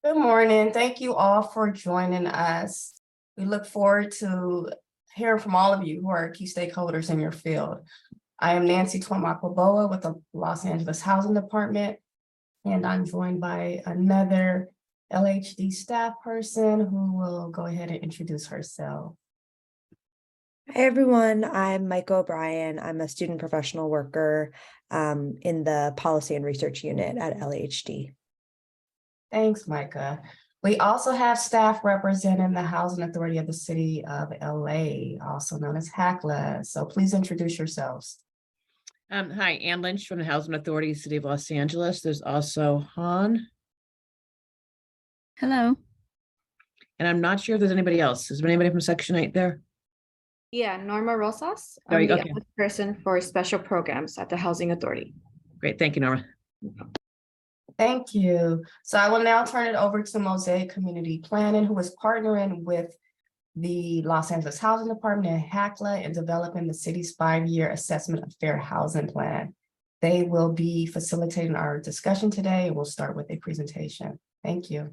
Good morning. Thank you all for joining us. We look forward to hearing from all of you who are key stakeholders in your field. I am Nancy Twamakweboa with the Los Angeles Housing Department, and I'm joined by another LHD staff person who will go ahead and introduce herself. Hi, everyone. I'm Micah O'Brien. I'm a student professional worker in the Policy and Research Unit at LHD. Thanks, Micah. We also have staff representing the Housing Authority of the City of LA, also known as HACLA. So please introduce yourselves. Hi, Ann Lynch from the Housing Authority, City of Los Angeles. There's also Han. Hello. And I'm not sure if there's anybody else. Is there anybody from Section 8 there? Yeah, Norma Rosas. There I'm you the go. Okay. office person for special programs at the Housing Authority. Great. Thank you, Norma. Thank you. So I will now turn it over to Mosaic Community Planning, who is partnering with the Los Angeles Housing Department and HACLA in developing the city's 5-year assessment of fair housing plan. They will be facilitating our discussion today, and we'll start with a presentation. Thank you.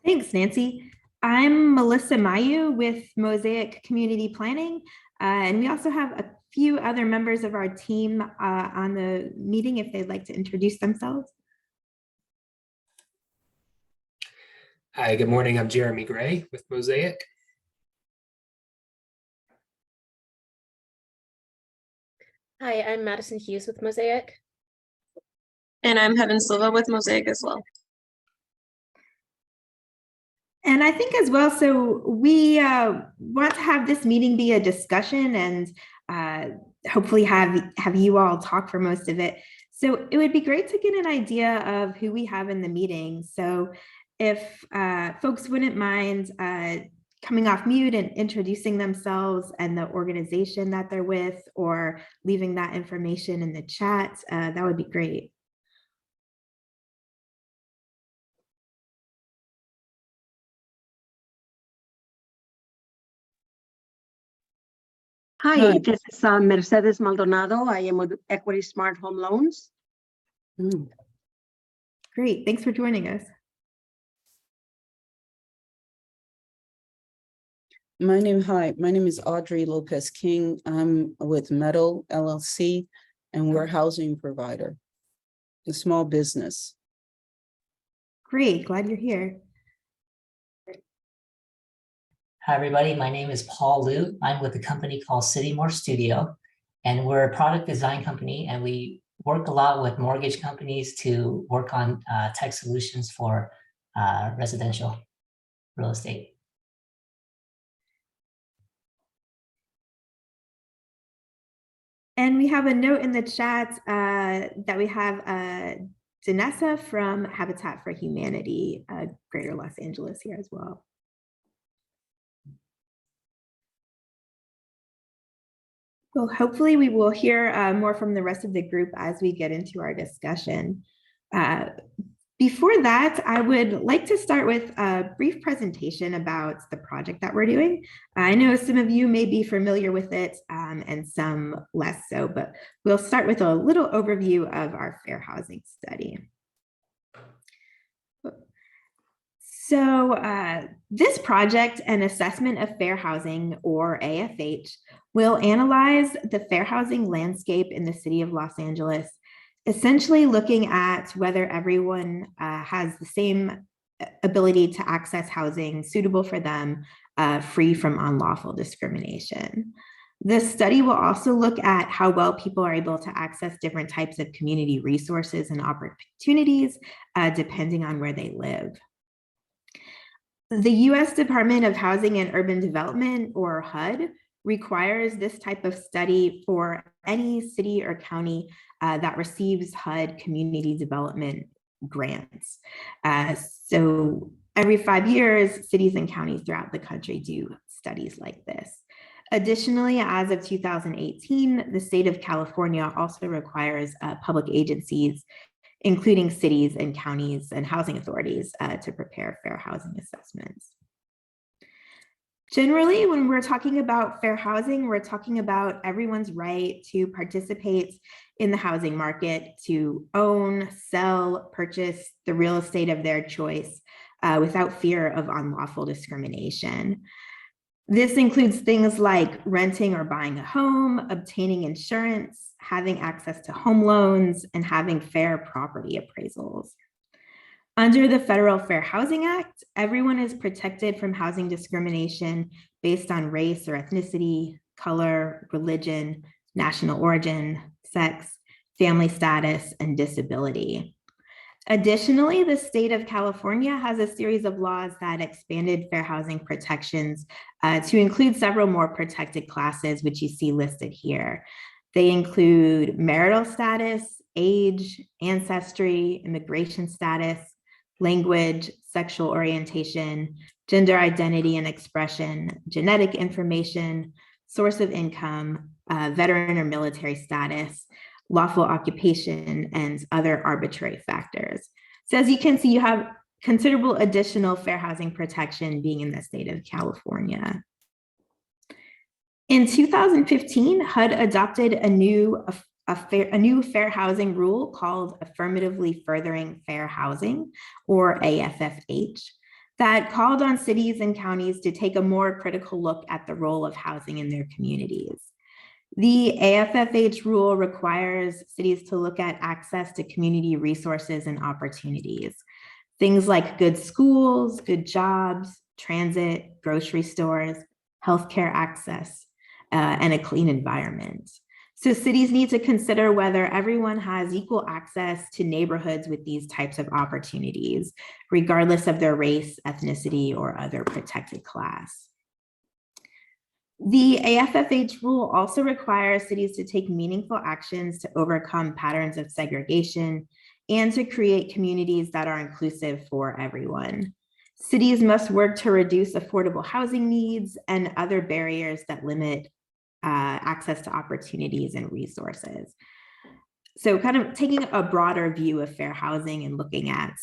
Thanks, Nancy. I'm Melissa Mayu with Mosaic Community Planning, and we also have a few other members of our team on the meeting if they'd like to introduce themselves. Hi, good morning. I'm Jeremy Gray with Mosaic. Hi, I'm Madison Hughes with Mosaic. And I'm Heaven Silva with Mosaic as well. And I think as well, so we want to have this meeting be a discussion and hopefully have you all talk for most of it. So it would be great to get an idea of who we have in the meeting. So if folks wouldn't mind coming off mute and introducing themselves and the organization that they're with, or leaving that information in the chat, that would be great. Hi, this is Mercedes Maldonado. I am with Equity Smart Home Loans. Great, thanks for joining us. My name is Audrey Lopez King. I'm with Metal LLC, and we're a housing provider, a small business. Great, glad you're here. Hi, everybody. My name is Paul Liu. I'm with a company called Citymore Studio, and we're a product design company, and we work a lot with mortgage companies to work on tech solutions for residential real estate. And we have a note in the chat that we have Danessa from Habitat for Humanity, Greater Los Angeles here as well. Well, hopefully we will hear more from the rest of the group as we get into our discussion. Before that, I would like to start with a brief presentation about the project that we're doing. I know some of you may be familiar with it and some less so, but we'll start with a little overview of our fair housing study. So this project, an assessment of fair housing, or AFH, will analyze the fair housing landscape in the city of Los Angeles, essentially looking at whether everyone has the same ability to access housing suitable for them, free from unlawful discrimination. This study will also look at how well people are able to access different types of community resources and opportunities, depending on where they live. The U.S. Department of Housing and Urban Development, or HUD, requires this type of study for any city or county that receives HUD community development grants. So every 5 years, cities and counties throughout the country do studies like this. Additionally, as of 2018, the state of California also requires public agencies, including cities and counties and housing authorities, to prepare fair housing assessments. Generally, when we're talking about fair housing, we're talking about everyone's right to participate in the housing market to own, sell, purchase the real estate of their choice without fear of unlawful discrimination. This includes things like renting or buying a home, obtaining insurance, having access to home loans, and having fair property appraisals. Under the Federal Fair Housing Act, everyone is protected from housing discrimination based on race or ethnicity, color, religion, national origin, sex, family status, and disability. Additionally, the state of California has a series of laws that expanded fair housing protections to include several more protected classes, which you see listed here. They include marital status, age, ancestry, immigration status, language, sexual orientation, gender identity and expression, genetic information, source of income, veteran or military status, lawful occupation, and other arbitrary factors. So as you can see, you have considerable additional fair housing protection being in the state of California. In 2015, HUD adopted a new fair housing rule called Affirmatively Furthering Fair Housing, or AFFH, that called on cities and counties to take a more critical look at the role of housing in their communities. The AFFH rule requires cities to look at access to community resources and opportunities. Things like good schools, good jobs, transit, grocery stores, healthcare access, and a clean environment. So cities need to consider whether everyone has equal access to neighborhoods with these types of opportunities, regardless of their race, ethnicity, or other protected class. The AFFH rule also requires cities to take meaningful actions to overcome patterns of segregation and to create communities that are inclusive for everyone. Cities must work to reduce affordable housing needs and other barriers that limit access to opportunities and resources. So kind of taking a broader view of fair housing and looking at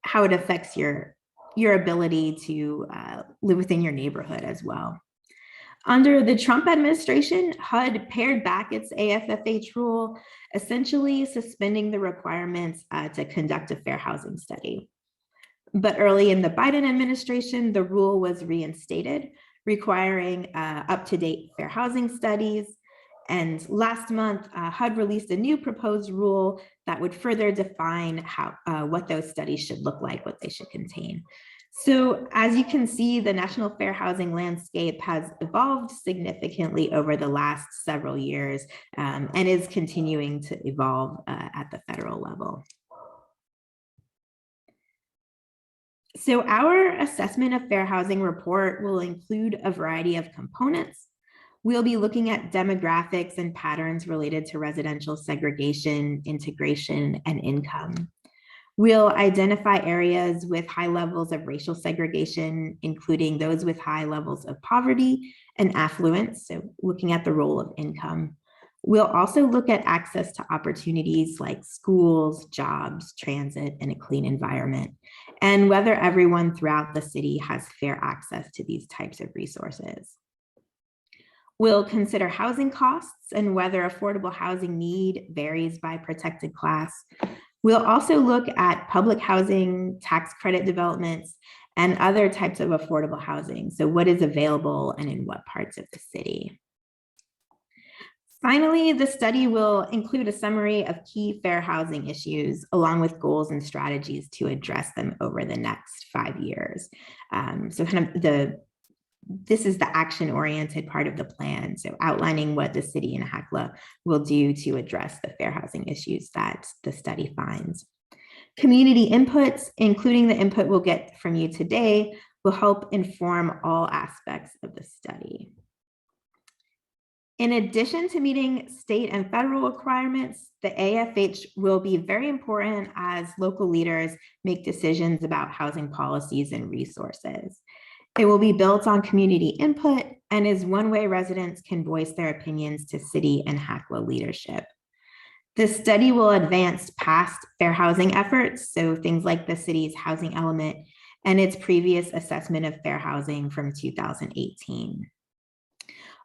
how it affects your ability to live within your neighborhood as well. Under the Trump administration, HUD pared back its AFFH rule, essentially suspending the requirements to conduct a fair housing study. But early in the Biden administration, the rule was reinstated, requiring up-to-date fair housing studies. And last month, HUD released a new proposed rule that would further define what those studies should look like, what they should contain. So as you can see, the national fair housing landscape has evolved significantly over the last several years and is continuing to evolve at the federal level. So our assessment of fair housing report will include a variety of components. We'll be looking at demographics and patterns related to residential segregation, integration, and income. We'll identify areas with high levels of racial segregation, including those with high levels of poverty and affluence, so looking at the role of income. We'll also look at access to opportunities like schools, jobs, transit, and a clean environment, and whether everyone throughout the city has fair access to these types of resources. We'll consider housing costs and whether affordable housing need varies by protected class. We'll also look at public housing, tax credit developments, and other types of affordable housing. So what is available and in what parts of the city. Finally, the study will include a summary of key fair housing issues, along with goals and strategies to address them over the next 5 years. So kind of this is the action-oriented part of the plan. So outlining what the city and HACLA will do to address the fair housing issues that the study finds. Community inputs, including the input we'll get from you today, will help inform all aspects of the study. In addition to meeting state and federal requirements, the AFH will be very important as local leaders make decisions about housing policies and resources. It will be built on community input and is one way residents can voice their opinions to city and HACLA leadership. The study will advance past fair housing efforts, so things like the city's housing element and its previous assessment of fair housing from 2018.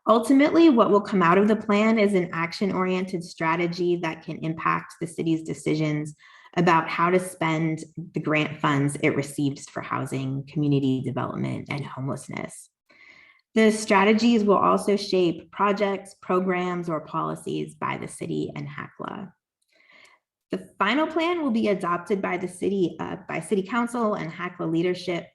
Ultimately, what will come out of the plan is an action-oriented strategy that can impact the city's decisions about how to spend the grant funds it receives for housing, community development, and homelessness. The strategies will also shape projects, programs, or policies by the city and HACLA. The final plan will be adopted by the city, by City Council and HACLA leadership.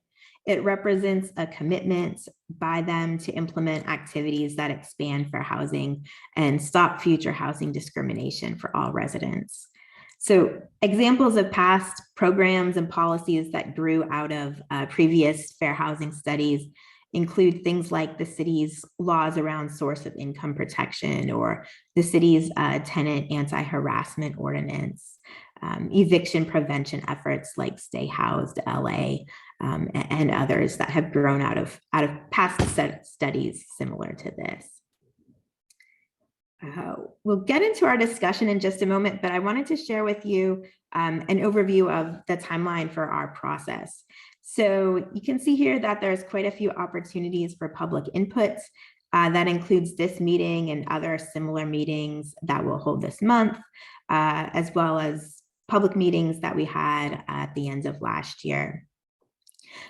It represents a commitment by them to implement activities that expand fair housing and stop future housing discrimination for all residents. So examples of past programs and policies that grew out of previous fair housing studies include things like the city's laws around source of income protection, or the city's tenant anti-harassment ordinance, eviction prevention efforts like Stay Housed LA, and others that have grown out of past studies similar to this. We'll get into our discussion in just a moment, but I wanted to share with you an overview of the timeline for our process. So you can see here that there's quite a few opportunities for public input. That includes this meeting and other similar meetings that we'll hold this month, as well as public meetings that we had at the end of last year.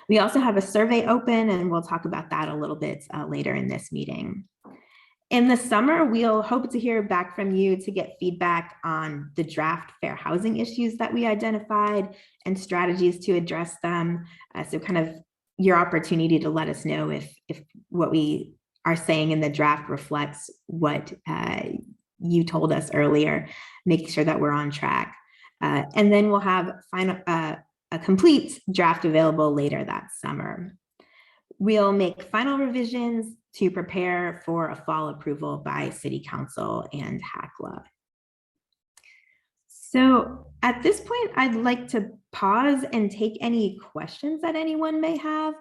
We also have a survey open, and we'll talk about that a little bit later in this meeting. In the summer, we'll hope to hear back from you to get feedback on the draft fair housing issues that we identified and strategies to address them. So kind of your opportunity to let us know if what we are saying in the draft reflects what you told us earlier, making sure that we're on track. And then we'll have a complete draft available later that summer. We'll make final revisions to prepare for a fall approval by City Council and HACLA. So at this point, I'd like to pause and take any questions that anyone may have.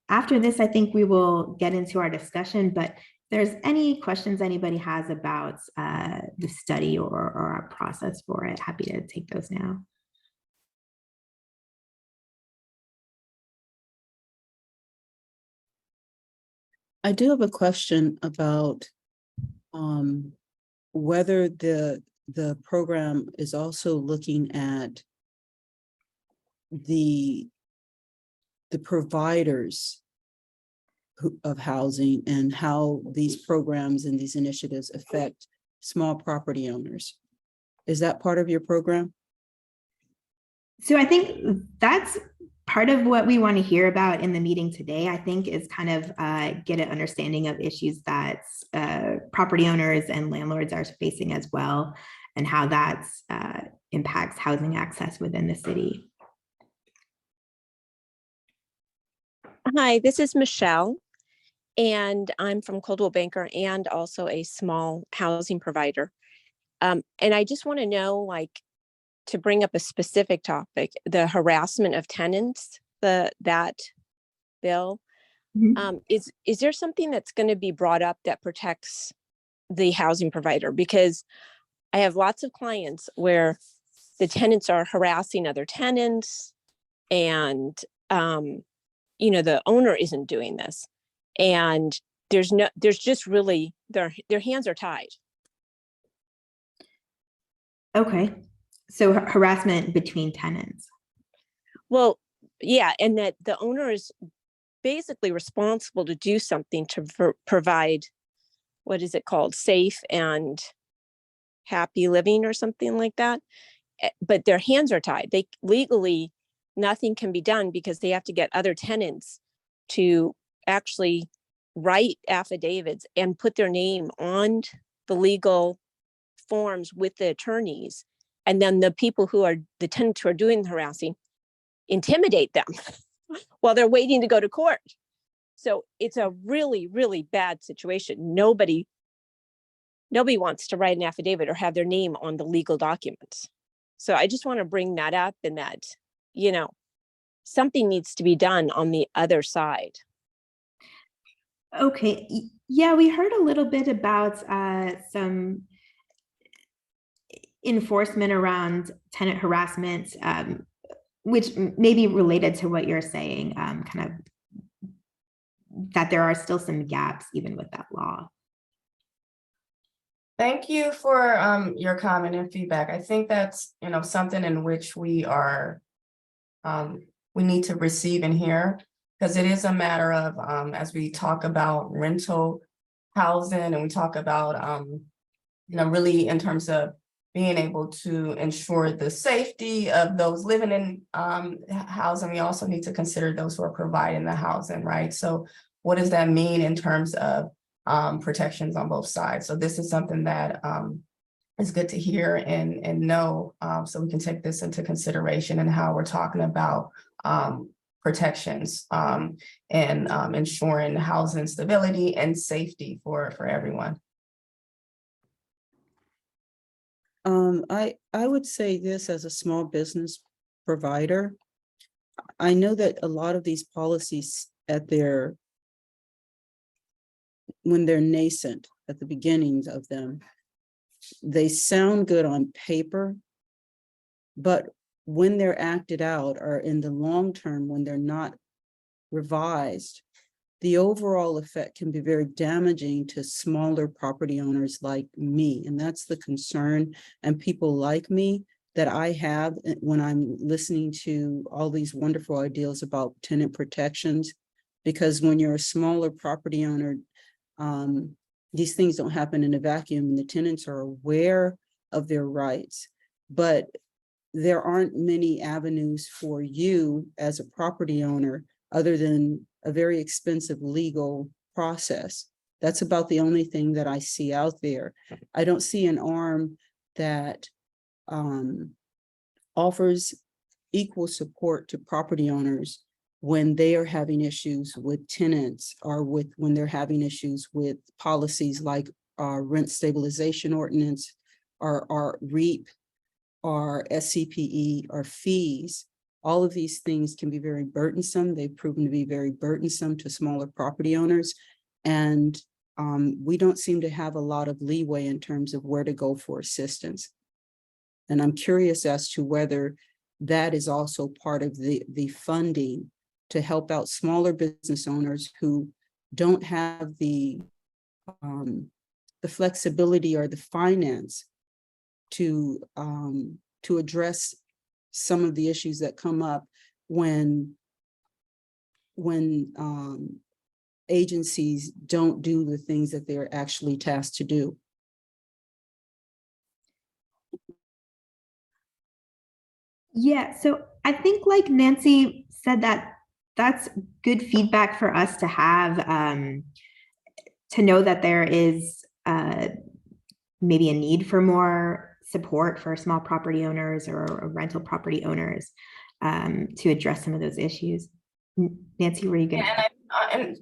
After this, I think we will get into our discussion, but if there's any questions anybody has about the study or our process for it, happy to take those now. I do have a question about whether the program is also looking at the providers of housing and how these programs and these initiatives affect small property owners. Is that part of your program? So I think that's part of what we want to hear about in the meeting today, I think, is kind of get an understanding of issues that property owners and landlords are facing as well, and how that impacts housing access within the city. Hi, this is Michelle, and I'm from Coldwell Banker and also a small housing provider. And I just want to know, like, to bring up a specific topic, the harassment of tenants, that bill, is there something that's going to be brought up that protects the housing provider? Because I have lots of clients where the tenants are harassing other tenants, and you know, the owner isn't doing this, and there's just really their hands are tied. Okay. So harassment between tenants. Well, yeah, and that the owner is basically responsible to do something to provide, what is it called, safe and happy living or something like that. But their hands are tied. They legally, nothing can be done because they have to get other tenants to actually write affidavits and put their name on the legal forms with the attorneys. And then the people who are the tenants who are doing the harassing intimidate them while they're waiting to go to court. So it's a really, really bad situation. Nobody wants to write an affidavit or have their name on the legal documents. So I just want to bring that up, and that, you know, something needs to be done on the other side. Okay. Yeah, we heard a little bit about some enforcement around tenant harassment, which may be related to what you're saying, kind of that there are still some gaps even with that law. Thank you for your comment and feedback. I think that's, something in which we are, we need to receive and hear, because it is a matter of, as we talk about rental housing and we talk about, really in terms of being able to ensure the safety of those living in housing, we also need to consider those who are providing the housing, right? So what does that mean in terms of protections on both sides? So this is something that is good to hear and know, so we can take this into consideration and how we're talking about protections and ensuring housing stability and safety for everyone. I would say this as a small business provider. I know that a lot of these policies when they're nascent at the beginnings of them, they sound good on paper, but when they're acted out or in the long term, when they're not revised, the overall effect can be very damaging to smaller property owners like me. And that's the concern, and people like me that I have when I'm listening to all these wonderful ideas about tenant protections, because when you're a smaller property owner, these things don't happen in a vacuum, and the tenants are aware of their rights, but there aren't many avenues for you as a property owner other than a very expensive legal process. That's about the only thing that I see out there. I don't see an arm that offers equal support to property owners when they are having issues with tenants, or when they're having issues with policies like rent stabilization ordinance, or REAP, or SCPE, or fees. All of these things can be very burdensome. They've proven to be very burdensome to smaller property owners. And we don't seem to have a lot of leeway in terms of where to go for assistance. And I'm curious as to whether that is also part of the funding to help out smaller business owners who don't have the flexibility or the finance to address some of the issues that come up when agencies don't do the things that they're actually tasked to do. Yeah, so I think like Nancy said, that's good feedback for us to have, to know that there is maybe a need for more support for small property owners or rental property owners to address some of those issues. Nancy, were you going to? And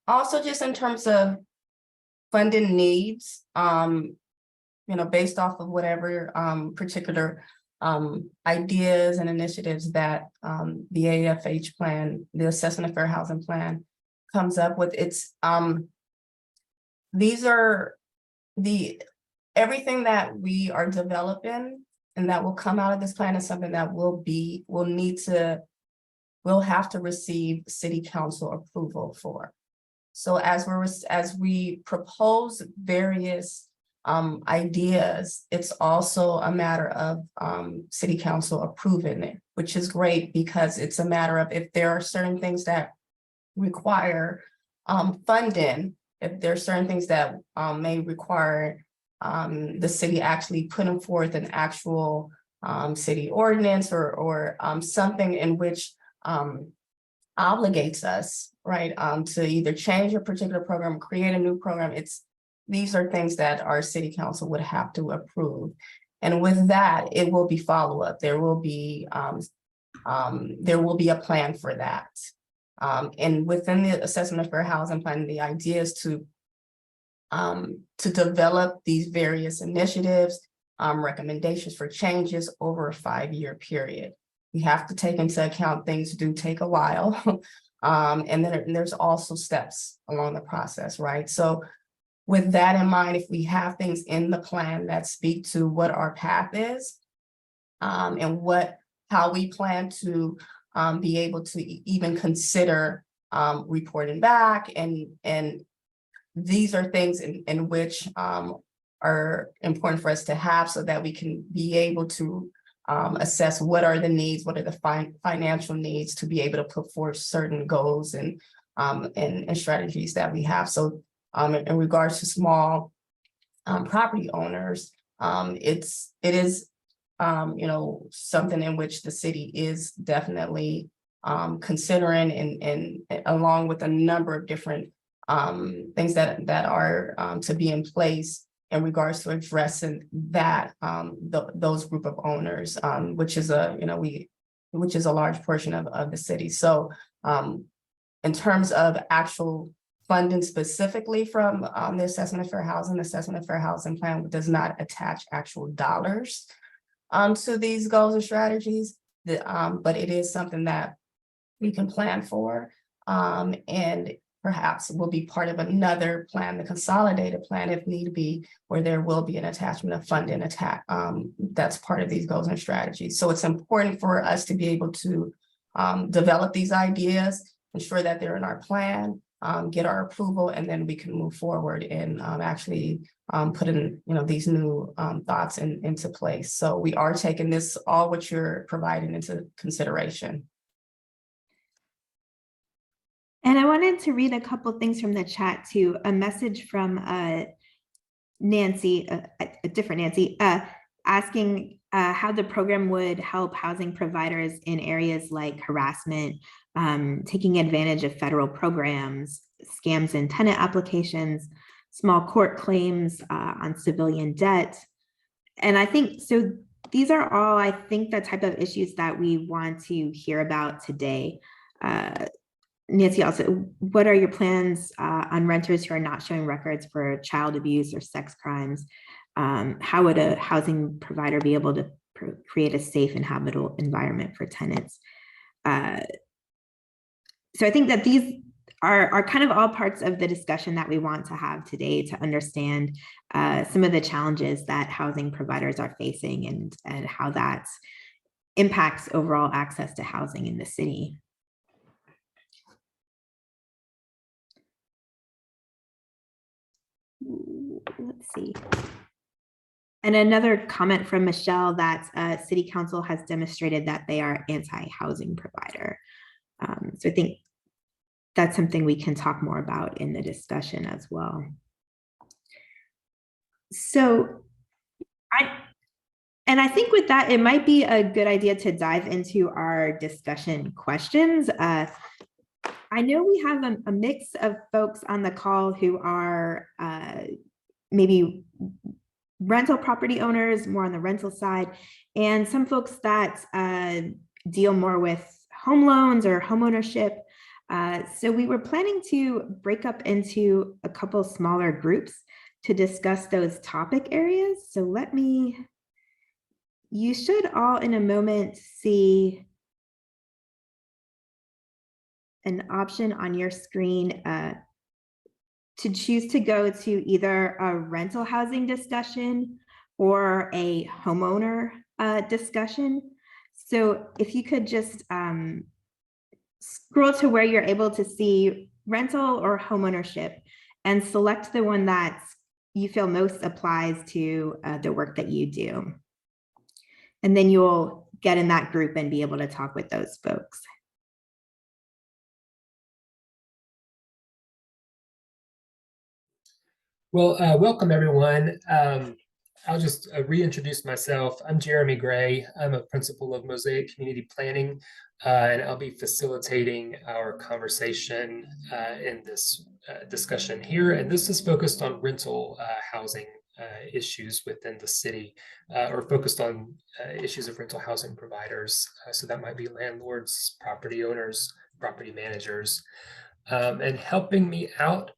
also just in terms of funding needs, based off of whatever particular ideas and initiatives that the AFH plan, the Assessment of Fair Housing Plan, comes up with. It's these are everything that we are developing and that will come out of this plan is something that we'll have to receive city council approval for. So as we propose various ideas, it's also a matter of city council approving it, which is great, because it's a matter of if there are certain things that require funding, if there are certain things that may require the city actually putting forth an actual city ordinance or something in which obligates us, right, to either change a particular program, create a new program. These are things that our city council would have to approve. And with that, it will be follow-up. There will be a plan for that. And within the Assessment of Fair Housing Plan, the idea is to develop these various initiatives, recommendations for changes over a 5-year period. We have to take into account things do take a while. And then there's also steps along the process, right? So with that in mind, if we have things in the plan that speak to what our path is, and how we plan to be able to even consider reporting back, and these are things in which are important for us to have so that we can be able to assess what are the needs, what are the financial needs to be able to put forth certain goals and strategies that we have. So in regards to small property owners, it is something in which the city is definitely considering, and along with a number of different things that are to be in place in regards to addressing that those group of owners, which is a large portion of the city. So in terms of actual funding specifically from the Assessment of Fair Housing Plan does not attach actual dollars to these goals and strategies, but it is something that we can plan for, and perhaps will be part of another plan, the consolidated plan if need be, where there will be an attachment of funding that's part of these goals and strategies. So it's important for us to be able to develop these ideas, ensure that they're in our plan, get our approval, and then we can move forward and actually put in these new thoughts into place. So we are taking this, all what you're providing, into consideration. And I wanted to read a couple things from the chat too. A message from Nancy, a different Nancy, asking how the program would help housing providers in areas like harassment, taking advantage of federal programs, scams in tenant applications, small court claims on civilian debt. And I think, so these are all, I think, the type of issues that we want to hear about today. Nancy, also, what are your plans on renters who are not showing records for child abuse or sex crimes? How would a housing provider be able to create a safe and habitable environment for tenants? So I think that these are kind of all parts of the discussion that we want to have today to understand some of the challenges that housing providers are facing and how that impacts overall access to housing in the city. Let's see. And another comment from Michelle that City Council has demonstrated that they are anti-housing provider. So I think that's something we can talk more about in the discussion as well. So I think with that, it might be a good idea to dive into our discussion questions. I know we have a mix of folks on the call who are maybe rental property owners, more on the rental side, and some folks that deal more with home loans or home ownership. So we were planning to break up into a couple smaller groups to discuss those topic areas. So you should all in a moment see an option on your screen to choose to go to either a rental housing discussion or a homeowner discussion. So if you could just scroll to where you're able to see rental or homeownership and select the one that you feel most applies to the work that you do. And then you'll get in that group and be able to talk with those folks. Well, welcome everyone. I'll just reintroduce myself. I'm Jeremy Gray. I'm a principal of Mosaic Community Planning, and I'll be facilitating our conversation in this discussion here. And this is focused on rental housing issues within the city, or focused on issues of rental housing providers. So that might be landlords, property owners, property managers, and helping me out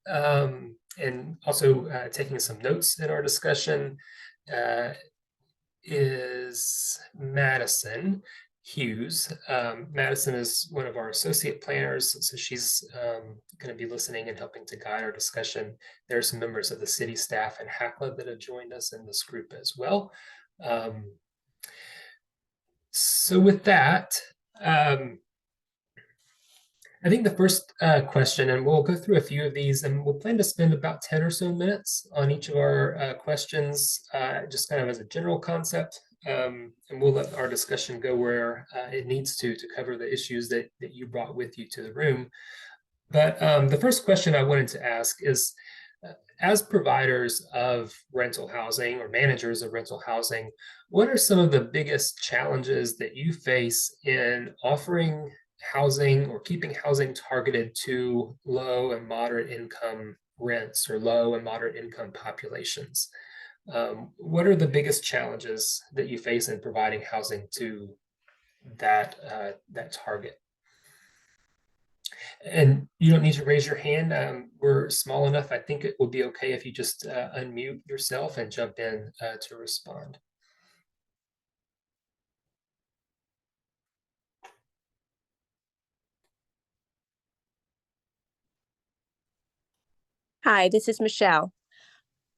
and also taking some notes in our discussion is Madison Hughes. Madison is one of our associate planners, so she's going to be listening and helping to guide our discussion. There are some members of the city staff and HACLA that have joined us in this group as well. So with that, I think the first question, and we'll go through a few of these, and we'll plan to spend about 10 or so minutes on each of our questions, just kind of as a general concept. And we'll let our discussion go where it needs to cover the issues that you brought with you to the room. But the first question I wanted to ask is, as providers of rental housing or managers of rental housing, what are some of the biggest challenges that you face in offering housing or keeping housing targeted to low and moderate income rents or low and moderate income populations? What are the biggest challenges that you face in providing housing to that target? And you don't need to raise your hand. We're small enough. I think it will be okay if you just unmute yourself and jump in to respond. Hi, this is Michelle.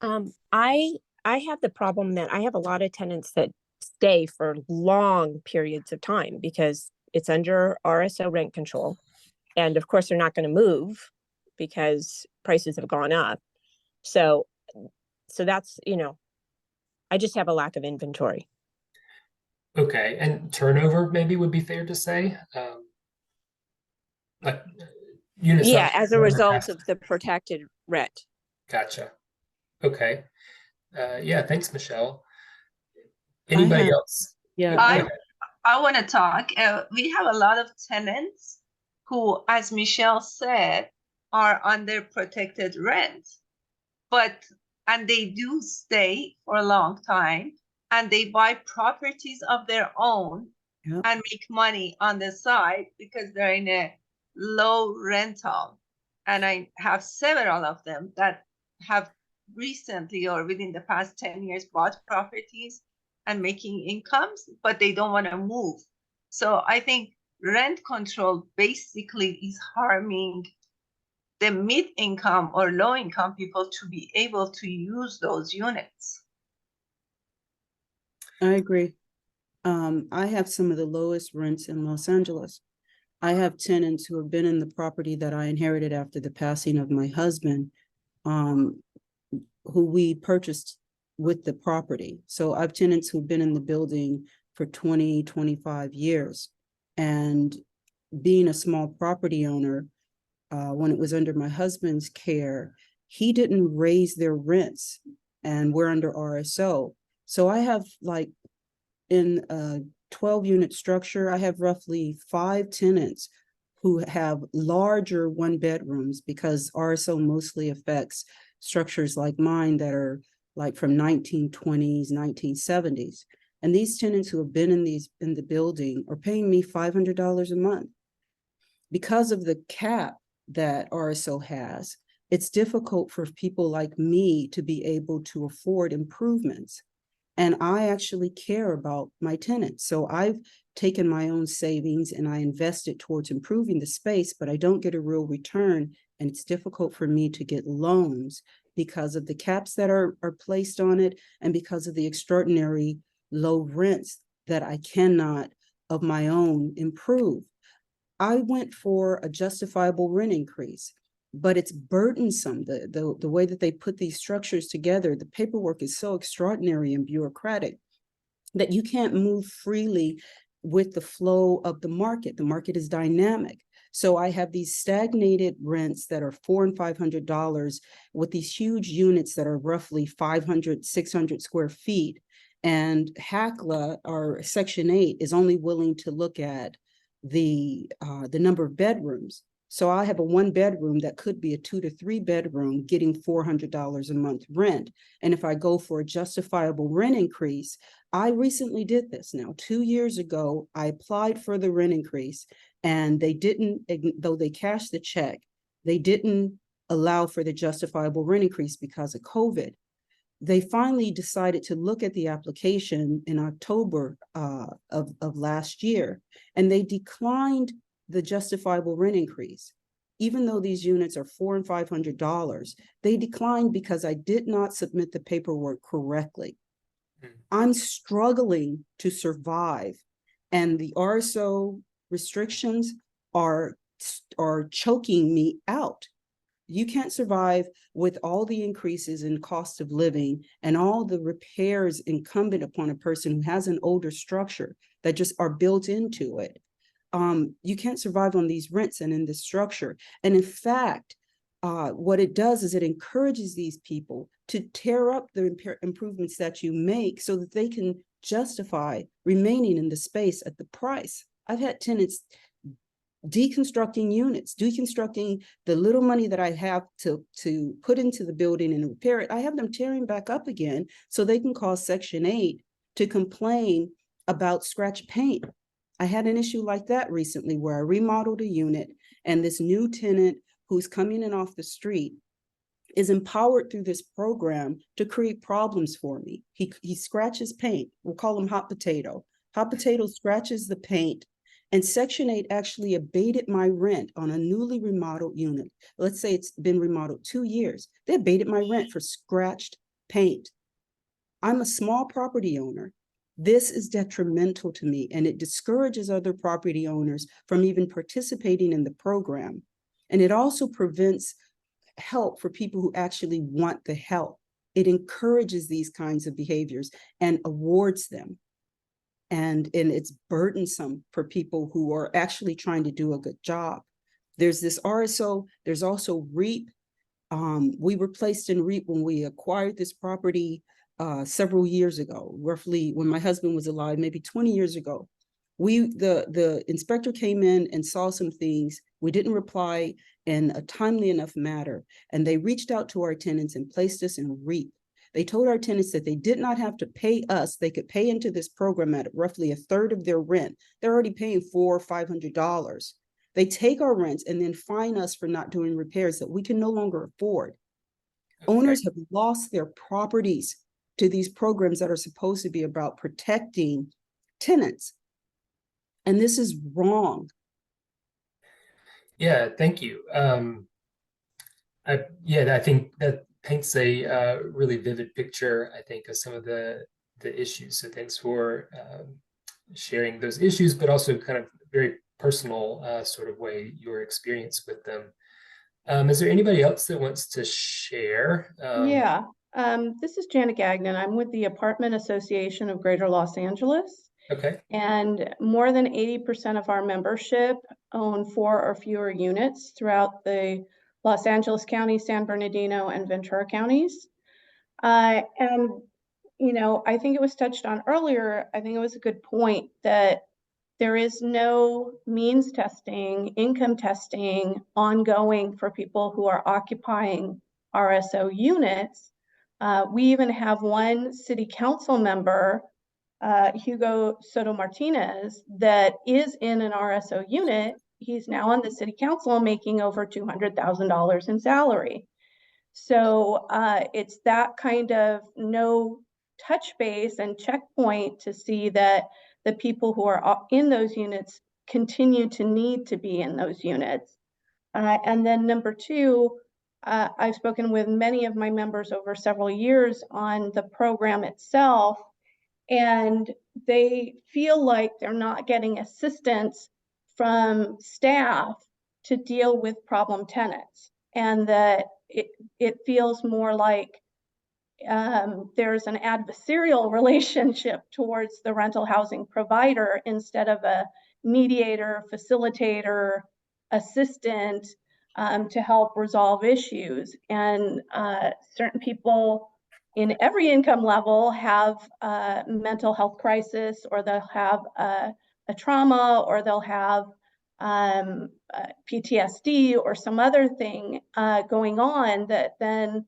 I have the problem that I have a lot of tenants that stay for long periods of time because it's under RSO rent control. And of course, they're not going to move because prices have gone up. So that's, I just have a lack of inventory. Okay, and turnover maybe would be fair to say. Like units. Yeah, as a result of the protected rent. Gotcha. Okay. Yeah, thanks, Michelle. Anybody else? Yeah, I want to talk. We have a lot of tenants who, as Michelle said, are under protected rent, and they do stay for a long time, and they buy properties of their own and make money on the side because they're in a low rental. And I have several of them that have recently or within the past 10 years bought properties and making incomes, but they don't want to move. So I think rent control basically is harming the mid-income or low-income people to be able to use those units. I agree. I have some of the lowest rents in Los Angeles. I have tenants who have been in the property that I inherited after the passing of my husband, who we purchased with the property. So I have tenants who've been in the building for 20, 25 years. And being a small property owner, when it was under my husband's care, he didn't raise their rents, and we're under RSO. So I have, like, in a 12-unit structure, I have roughly 5 tenants who have larger 1-bedrooms because RSO mostly affects structures like mine that are like from 1920s, 1970s. And these tenants who have been in the building are paying me $500 a month. Because of the cap that RSO has, it's difficult for people like me to be able to afford improvements. And I actually care about my tenants. So I've taken my own savings and I invest it towards improving the space, but I don't get a real return. And it's difficult for me to get loans because of the caps that are placed on it and because of the extraordinary low rents that I cannot of my own improve. I went for a justifiable rent increase, but it's burdensome. The way that they put these structures together, the paperwork is so extraordinary and bureaucratic that you can't move freely with the flow of the market. The market is dynamic. So I have these stagnated rents that are $400 and $500 with these huge units that are roughly 500, 600 square feet. And HACLA, or Section 8, is only willing to look at the number of bedrooms. So I have a 1-bedroom that could be a 2 to 3 bedroom getting $400 a month rent. And if I go for a justifiable rent increase, I recently did this now. 2 years ago, I applied for the rent increase and they didn't, though they cashed the check, they didn't allow for the justifiable rent increase because of COVID. They finally decided to look at the application in October of last year, and they declined the justifiable rent increase. Even though these units are $400 and $500, they declined because I did not submit the paperwork correctly. I'm struggling to survive, and the RSO restrictions are are choking me out. You can't survive with all the increases in cost of living and all the repairs incumbent upon a person who has an older structure that just are built into it. You can't survive on these rents and in this structure. And in fact, what it does is it encourages these people to tear up the improvements that you make so that they can justify remaining in the space at the price. I've had tenants deconstructing units, deconstructing the little money that I have to put into the building and repair it. I have them tearing back up again so they can call Section 8 to complain about scratch paint. I had an issue like that recently where I remodeled a unit and this new tenant who's coming in off the street is empowered through this program to create problems for me. He scratches paint. We'll call him Hot Potato. Hot Potato scratches the paint, and Section 8 actually abated my rent on a newly remodeled unit. Let's say it's been remodeled 2 years. They abated my rent for scratched paint. I'm a small property owner. This is detrimental to me, and it discourages other property owners from even participating in the program. And it also prevents help for people who actually want the help. It encourages these kinds of behaviors and awards them. And it's burdensome for people who are actually trying to do a good job. There's this RSO, there's also REAP. We were placed in REAP when we acquired this property several years ago, roughly when my husband was alive, maybe 20 years ago. The inspector came in and saw some things. We didn't reply in a timely enough manner, and they reached out to our tenants and placed us in REAP. They told our tenants that they did not have to pay us. They could pay into this program at roughly a third of their rent. They're already paying $400 or $500. They take our rents and then fine us for not doing repairs that we can no longer afford. Okay. Owners have lost their properties to these programs that are supposed to be about protecting tenants. And this is wrong. Yeah, thank you. I think that paints a really vivid picture, I think, of some of the issues. So thanks for sharing those issues, but also kind of very personal sort of way your experience with them. Is there anybody else that wants to share? This is Janet Gagnon. I'm with the Apartment Association of Greater Los Angeles. Okay. And more than 80% of our membership own 4 or fewer units throughout the Los Angeles County, San Bernardino, and Ventura counties. And, you know, I think it was touched on earlier. I think it was a good point that there is no means testing, income testing ongoing for people who are occupying RSO units. We even have one city council member, Hugo Soto Martinez, that is in an RSO unit. He's now on the city council making over $200,000 in salary. So it's that kind of no touch base and checkpoint to see that the people who are in those units continue to need to be in those units. And then number 2, I've spoken with many of my members over several years on the program itself, and they feel like they're not getting assistance from staff to deal with problem tenants, and that it feels more like there's an adversarial relationship towards the rental housing provider instead of a mediator, facilitator, assistant to help resolve issues. And certain people in every income level have a mental health crisis, or they'll have a trauma, or they'll have PTSD or some other thing going on that then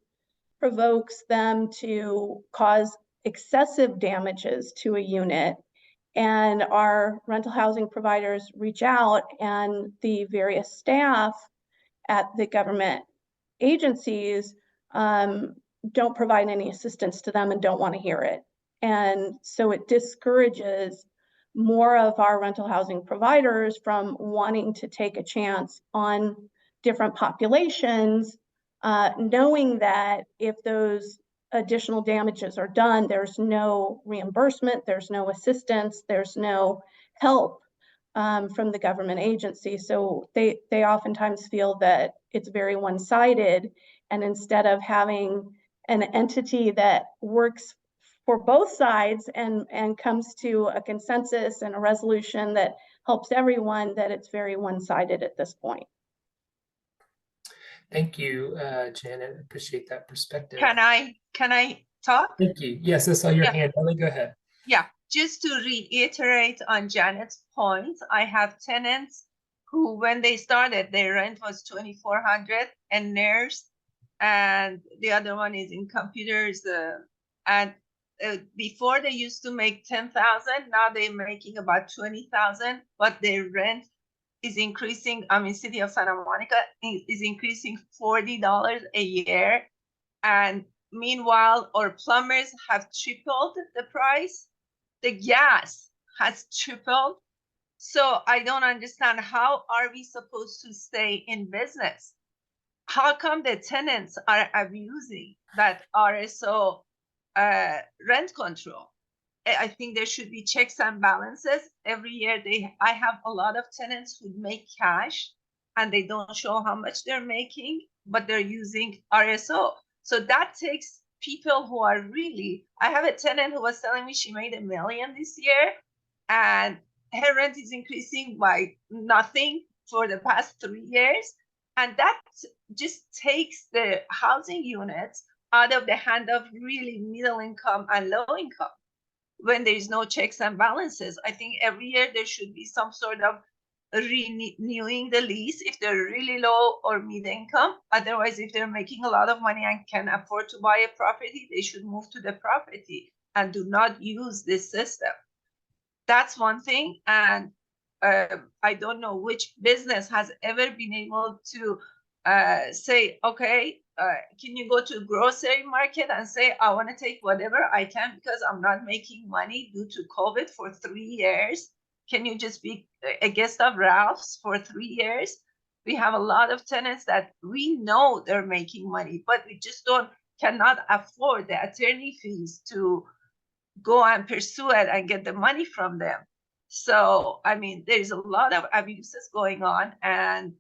provokes them to cause excessive damages to a unit. And our rental housing providers reach out, and the various staff at the government agencies don't provide any assistance to them and don't want to hear it. And so it discourages more of our rental housing providers from wanting to take a chance on different populations, knowing that if those additional damages are done, there's no reimbursement, there's no assistance, there's no help from the government agency. So they oftentimes feel that it's very one-sided, and instead of having an entity that works for both sides and comes to a consensus and a resolution that helps everyone, that it's very one-sided at this point. Thank you, Janet. Appreciate that perspective. Can I talk? Thank you. Yes, I saw your Yeah. hand. Ellie, go ahead. Yeah, just to reiterate on Janet's point, I have tenants who, when they started, their rent was $2,400, and nurse, and the other one is in computers. Before they used to make 10,000, now they're making about 20,000, but their rent is increasing. I mean, City of Santa Monica is increasing $40 a year, and meanwhile, our plumbers have tripled the price. The gas has tripled. So I don't understand, how are we supposed to stay in business? How come the tenants are abusing that RSO rent control? I think there should be checks and balances. Every year I have a lot of tenants who make cash and they don't show how much they're making, but they're using RSO. So that takes people who are really, I have a tenant who was telling me she made $1 million this year, and her rent is increasing by nothing for the past 3 years. And that just takes the housing units out of the hand of really middle income and low income. When there is no checks and balances, I think every year there should be some sort of renewing the lease if they're really low or mid income. Otherwise, if they're making a lot of money and can afford to buy a property, they should move to the property and do not use this system. That's one thing. And I don't know which business has ever been able to say, okay, can you go to a grocery market and say, I want to take whatever I can because I'm not making money due to COVID for 3 years. Can you just be a guest of Ralph's for 3 years? We have a lot of tenants that we know they're making money, but we just cannot afford the attorney fees to go and pursue it and get the money from them. So, I mean, there's a lot of abuses going on, and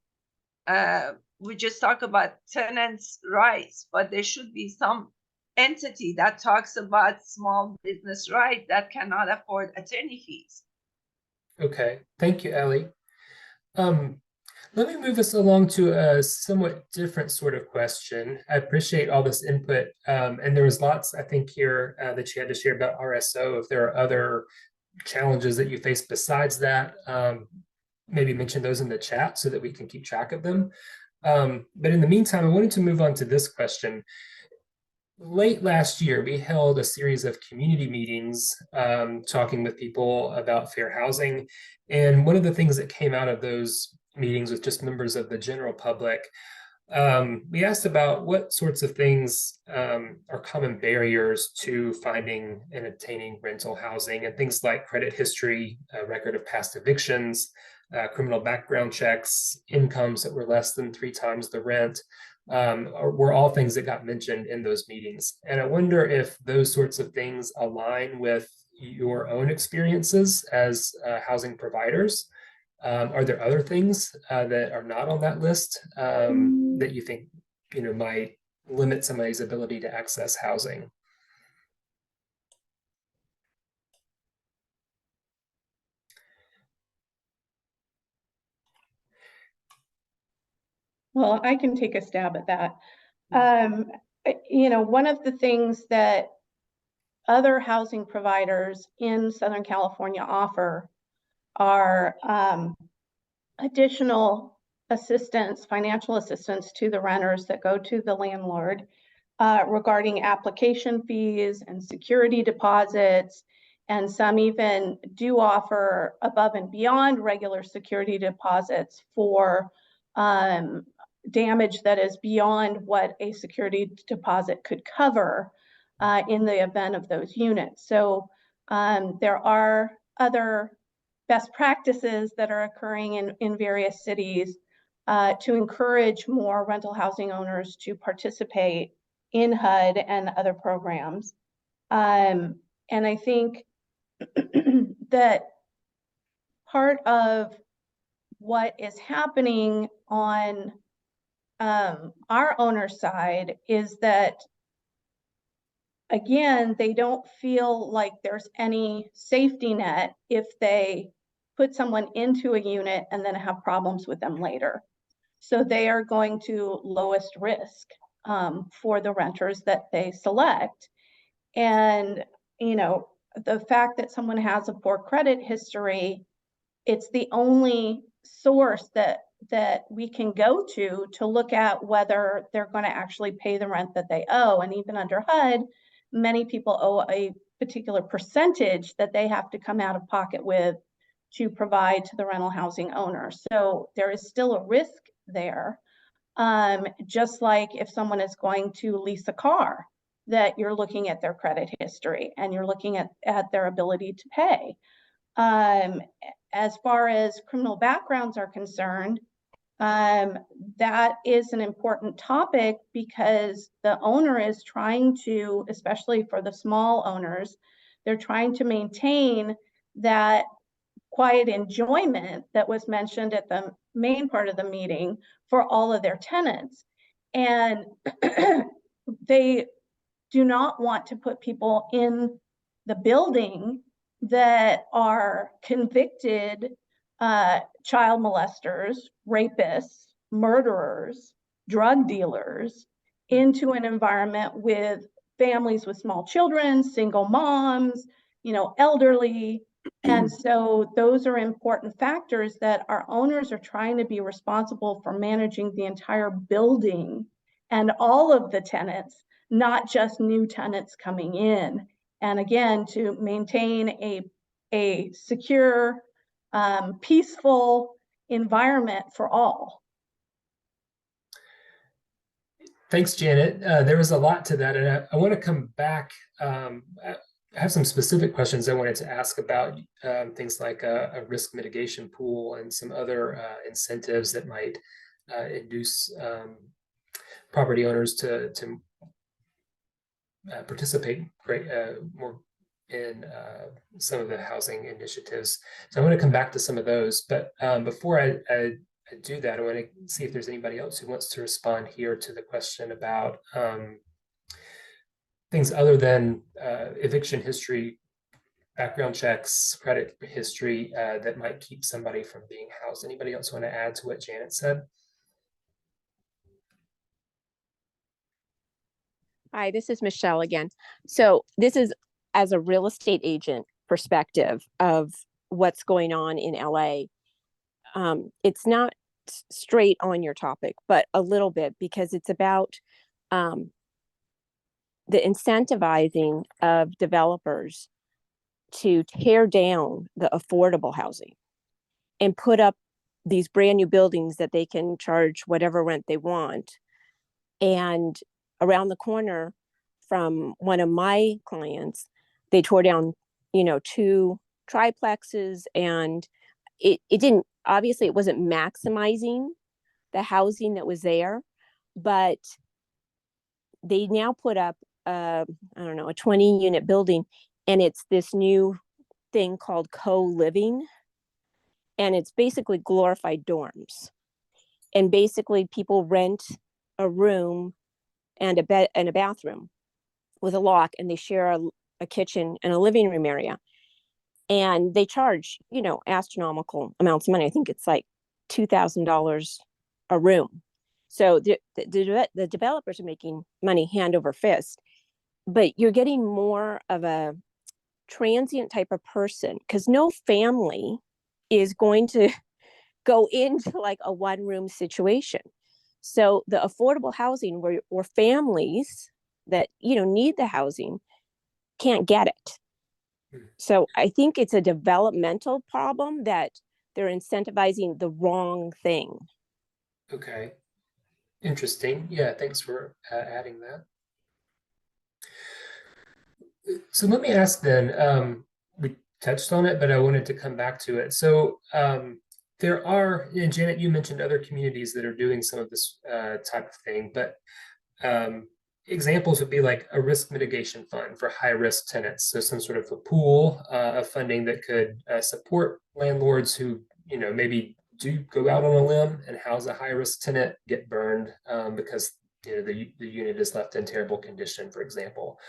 we just talk about tenants' rights, but there should be some entity that talks about small business rights that cannot afford attorney fees. Okay, thank you, Ellie. Let me move us along to a somewhat different sort of question. I appreciate all this input, and there was lots, I think, here that you had to share about RSO. If there are other challenges that you face besides that, maybe mention those in the chat so that we can keep track of them. But in the meantime, I wanted to move on to this question. Late last year, we held a series of community meetings talking with people about fair housing. And one of the things that came out of those meetings with just members of the general public, we asked about what sorts of things are common barriers to finding and obtaining rental housing, and things like credit history, record of past evictions, criminal background checks, incomes that were less than 3 times the rent, were all things that got mentioned in those meetings. And I wonder if those sorts of things align with your own experiences as housing providers. Are there other things that are not on that list that you think might limit somebody's ability to access housing? Well, I can take a stab at that. One of the things that other housing providers in Southern California offer are additional assistance, financial assistance to the renters that go to the landlord regarding application fees and security deposits. And some even do offer above and beyond regular security deposits for damage that is beyond what a security deposit could cover in the event of those units. So there are other best practices that are occurring in various cities to encourage more rental housing owners to participate in HUD and other programs. And I think that part of what is happening on our owner side is that, again, they don't feel like there's any safety net if they put someone into a unit and then have problems with them later. So they are going to lowest risk for the renters that they select. And, you know, the fact that someone has a poor credit history, it's the only source that we can go to look at whether they're going to actually pay the rent that they owe. And even under HUD, many people owe a particular percentage that they have to come out of pocket with to provide to the rental housing owner. So there is still a risk there. Just like if someone is going to lease a car, that you're looking at their credit history and you're looking at their ability to pay. As far as criminal backgrounds are concerned, that is an important topic because the owner is trying to, especially for the small owners, they're trying to maintain that quiet enjoyment that was mentioned at the main part of the meeting for all of their tenants. And they do not want to put people in the building that are convicted child molesters, rapists, murderers, drug dealers into an environment with families with small children, single moms, you know, elderly. And so those are important factors that our owners are trying to be responsible for managing the entire building and all of the tenants, not just new tenants coming in. And again, to maintain a secure, peaceful environment for all. Thanks, Janet. There was a lot to that, and I want to come back. I have some specific questions I wanted to ask about things like a risk mitigation pool and some other incentives that might induce property owners to participate more in some of the housing initiatives. So I want to come back to some of those, but before I do that, I want to see if there's anybody else who wants to respond here to the question about things other than eviction history, background checks, credit history that might keep somebody from being housed. Anybody else want to add to what Janet said? Hi, this is Michelle again. So this is as a real estate agent perspective of what's going on in LA. It's not straight on your topic, but a little bit, because it's about the incentivizing of developers to tear down the affordable housing and put up these brand new buildings that they can charge whatever rent they want. And around the corner from one of my clients, they tore down, 2 triplexes, and it didn't, obviously it wasn't maximizing the housing that was there, but they now put up a 20-unit building, and it's this new thing called co-living, and it's basically glorified dorms. And basically people rent a room and a bed and a bathroom with a lock, and they share a kitchen and a living room area. And they charge, astronomical amounts of money. I think it's like $2,000 a room. So the developers are making money hand over fist, but you're getting more of a transient type of person, because no family is going to go into like a one-room situation. So the affordable housing where families that, need the housing can't get it. So I think it's a developmental problem that they're incentivizing the wrong thing. Okay. Interesting. Yeah, thanks for adding that. So let me ask then, we touched on it, but I wanted to come back to it. So there are, and Janet, you mentioned other communities that are doing some of this type of thing, but examples would be like a risk mitigation fund for high-risk tenants. So some sort of a pool of funding that could support landlords who, maybe do go out on a limb and house a high-risk tenant, get burned because the unit is left in terrible condition, for example.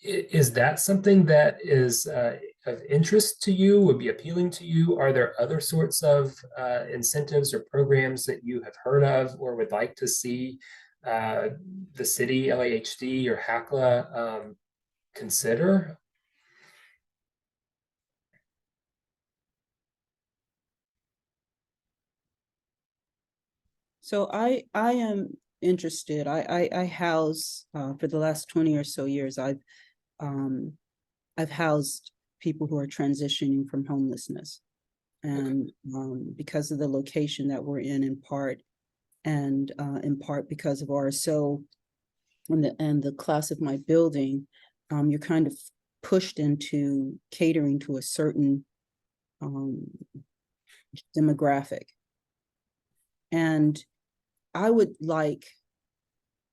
Is that something that is of interest to you, would be appealing to you? Are there other sorts of incentives or programs that you have heard of or would like to see the city, LAHD, or HACLA consider? So I am interested. I house for the last 20 or so years, I've housed people who are transitioning from homelessness. And because of the location that we're in part, and in part because of RSO and the class of my building, you're kind of pushed into catering to a certain demographic. And I would like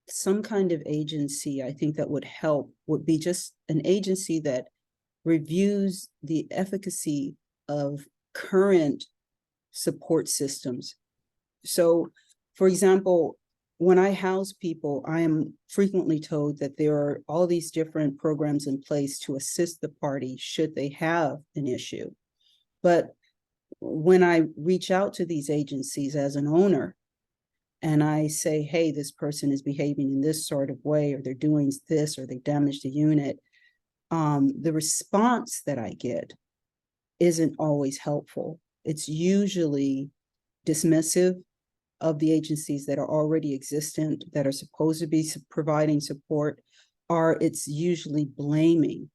some kind of agency, I think that would help, would be just an agency that reviews the efficacy of current support systems. So, for example, when I house people, I am frequently told that there are all these different programs in place to assist the party should they have an issue. But when I reach out to these agencies as an owner, and I say, hey, this person is behaving in this sort of way, or they're doing this, or they damaged the unit, the response that I get isn't always helpful. It's usually dismissive of the agencies that are already existent, that are supposed to be providing support, or it's usually blaming.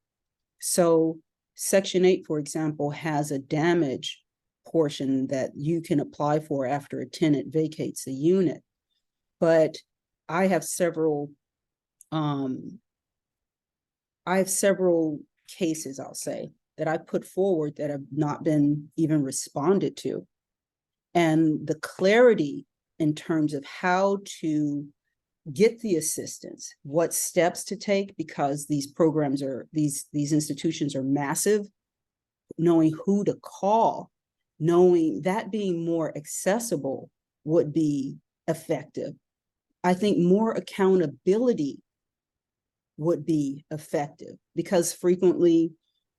So Section 8, for example, has a damage portion that you can apply for after a tenant vacates a unit. But I have several cases, I'll say, that I put forward that have not been even responded to. And the clarity in terms of how to get the assistance, what steps to take, because these programs are, these institutions are massive, knowing who to call, knowing that being more accessible would be effective. I think more accountability would be effective, because frequently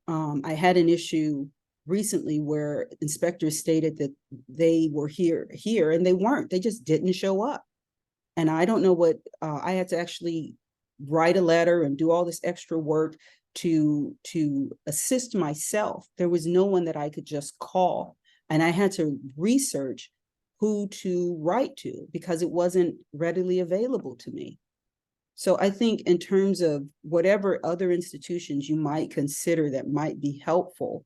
I had an issue recently where inspectors stated that they were here, and they weren't. They just didn't show up. And I don't know what, I had to actually write a letter and do all this extra work to assist myself. There was no one that I could just call. And I had to research who to write to because it wasn't readily available to me. So I think in terms of whatever other institutions you might consider that might be helpful,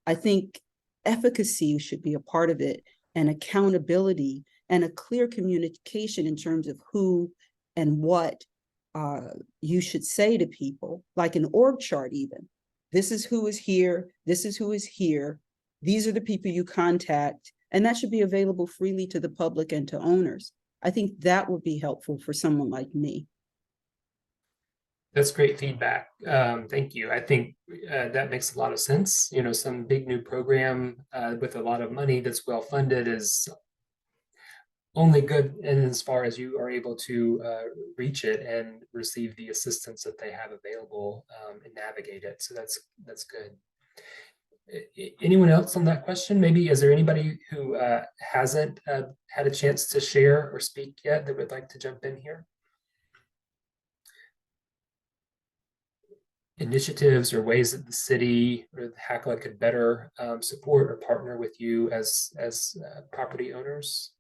I think efficacy should be a part of it, and accountability and a clear communication in terms of who and what you should say to people, like an org chart even. This is who is here, this is who is here, these are the people you contact, and that should be available freely to the public and to owners. I think that would be helpful for someone like me. That's great feedback. Thank you. I think that makes a lot of sense. Some big new program with a lot of money that's well funded is only good in as far as you are able to reach it and receive the assistance that they have available and navigate it. So that's good. Anyone else on that question? Maybe is there anybody who hasn't had a chance to share or speak yet that would like to jump in here? Initiatives or ways that the city or the HACLA could better support or partner with you as property owners?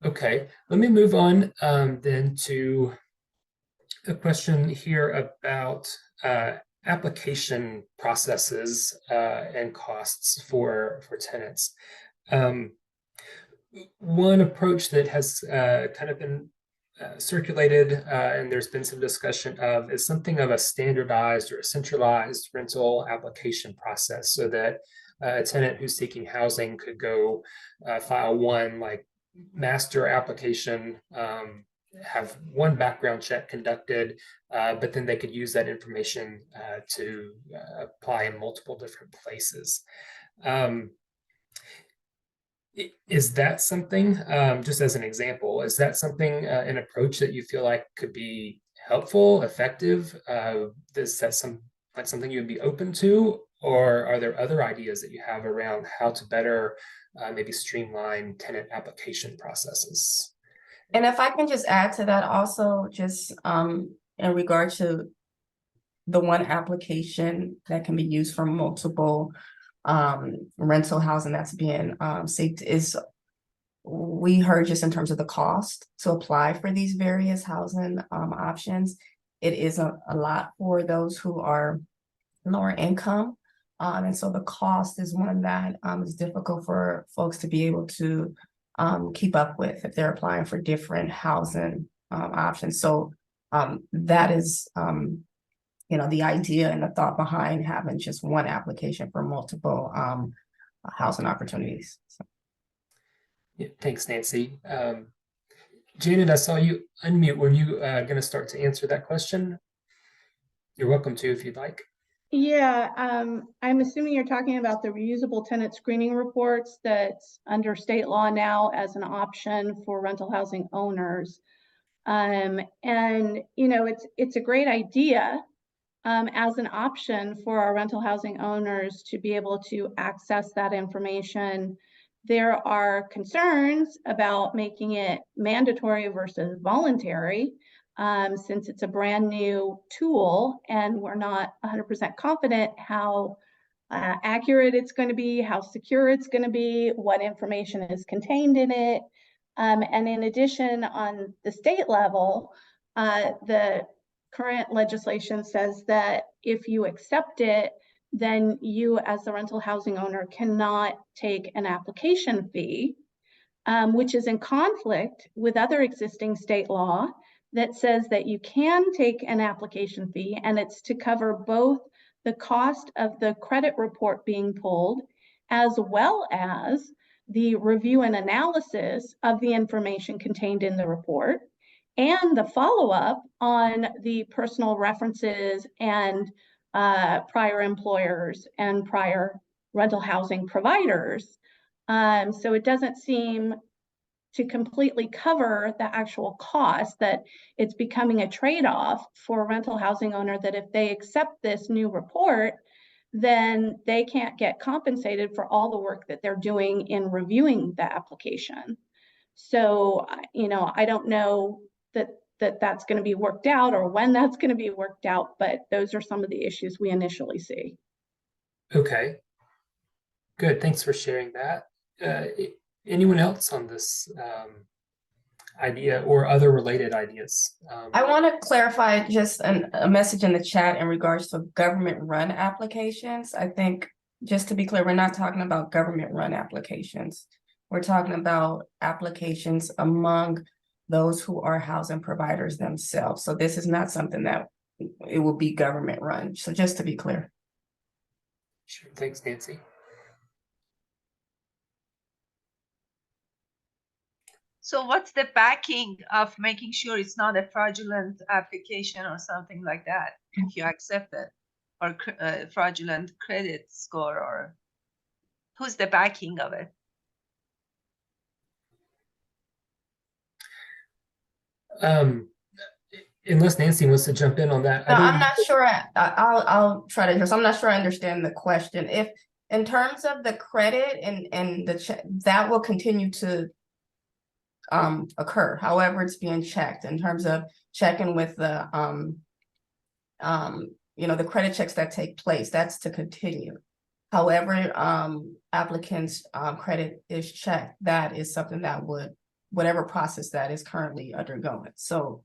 Okay, let me move on then to a question here about application processes and costs for tenants. One approach that has kind of been circulated, and there's been some discussion of, is something of a standardized or a centralized rental application process, so that a tenant who's seeking housing could go file one like master application, have one background check conducted, but then they could use that information to apply in multiple different places. Is that something, just as an example, is that something, an approach that you feel like could be helpful, effective? Is that something you'd be open to, or are there other ideas that you have around how to better maybe streamline tenant application processes? And if I can just add to that also, just in regard to the one application that can be used for multiple rental housing that's being seeked, is we heard just in terms of the cost to apply for these various housing options. It is a lot for those who are lower income. And so the cost is one that is difficult for folks to be able to keep up with if they're applying for different housing options. So that is the idea and the thought behind having just one application for multiple housing opportunities. So. Yeah, thanks, Nancy. Janet, I saw you unmute. Were you going to start to answer that question? You're welcome to if you'd like. Yeah, I'm assuming you're talking about the reusable tenant screening reports that's under state law now as an option for rental housing owners. And it's a great idea as an option for our rental housing owners to be able to access that information. There are concerns about making it mandatory versus voluntary, since it's a brand new tool and we're not 100% confident how accurate it's going to be, how secure it's going to be, what information is contained in it. And in addition, on the state level, the current legislation says that if you accept it, then you as the rental housing owner cannot take an application fee, which is in conflict with other existing state law that says that you can take an application fee, and it's to cover both the cost of the credit report being pulled, as well as the review and analysis of the information contained in the report, and the follow-up on the personal references and prior employers and prior rental housing providers. So it doesn't seem to completely cover the actual cost, that it's becoming a trade-off for a rental housing owner, that if they accept this new report, then they can't get compensated for all the work that they're doing in reviewing the application. So, I don't know that's going to be worked out or when that's going to be worked out, but those are some of the issues we initially see. Okay. Good. Thanks for sharing that. Anyone else on this idea or other related ideas? I want to clarify just a message in the chat in regards to government run applications. I think, just to be clear, we're not talking about government run applications. We're talking about applications among those who are housing providers themselves. So this is not something that it will be government run. So just to be clear. Sure. Thanks, Nancy. So what's the backing of making sure it's not a fraudulent application or something like that if you accept it, or fraudulent credit score, or who's the backing of it? Unless Nancy wants to jump in on that. No, I'm not sure. I'll try to address. I'm not sure I understand the question. If in terms of the credit and the check, that will continue to occur. However, it's being checked in terms of checking with the the credit checks that take place. That's to continue. However, applicants' credit is checked. That is something that would, whatever process that is currently undergoing. So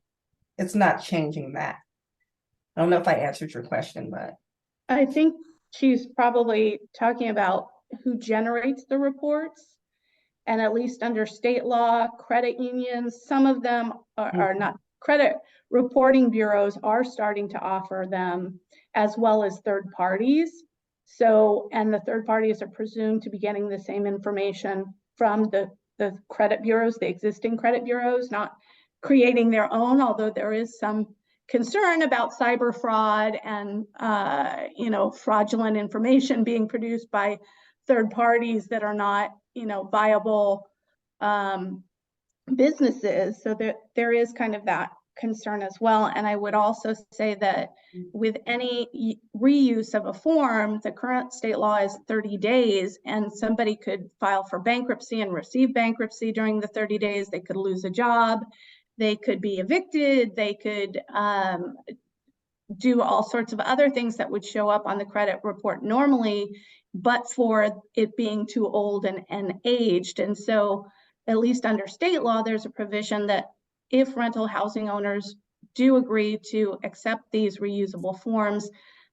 it's not changing that. I don't know if I answered your question, but I think she's probably talking about who generates the reports. And at least under state law, credit unions, some of them are not credit reporting bureaus are starting to offer them, as well as third parties. So, and the third parties are presumed to be getting the same information from the credit bureaus, the existing credit bureaus, not creating their own, although there is some concern about cyber fraud and fraudulent information being produced by third parties that are not viable businesses. So there is kind of that concern as well. And I would also say that with any reuse of a form, the current state law is 30 days, and somebody could file for bankruptcy and receive bankruptcy during the 30 days. They could lose a job, they could be evicted, they could do all sorts of other things that would show up on the credit report normally, but for it being too old and aged. And so at least under state law, there's a provision that if rental housing owners do agree to accept these reusable forms,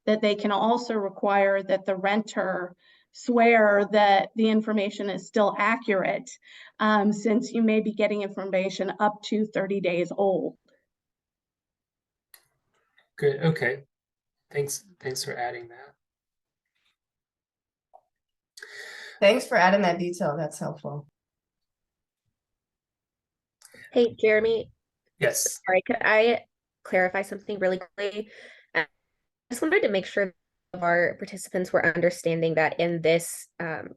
that they can also require that the renter swear that the information is still accurate, since you may be getting information up to 30 days old. Good. Okay. Thanks for adding that. Thanks for adding that detail. That's helpful. Hey, Jeremy. Yes. Sorry, could I clarify something really quickly? I just wanted to make sure our participants were understanding that in this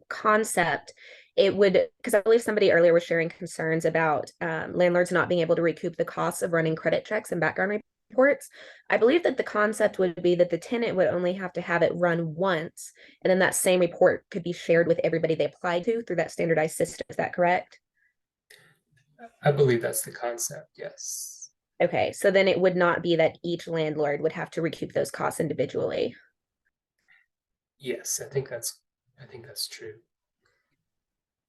concept, it would, because I believe somebody earlier was sharing concerns about landlords not being able to recoup the costs of running credit checks and background reports. I believe that the concept would be that the tenant would only have to have it run once, and then that same report could be shared with everybody they applied to through that standardized system. Is that correct? I believe that's the concept. Yes. Okay, so then it would not be that each landlord would have to recoup those costs individually. Yes, I think that's true.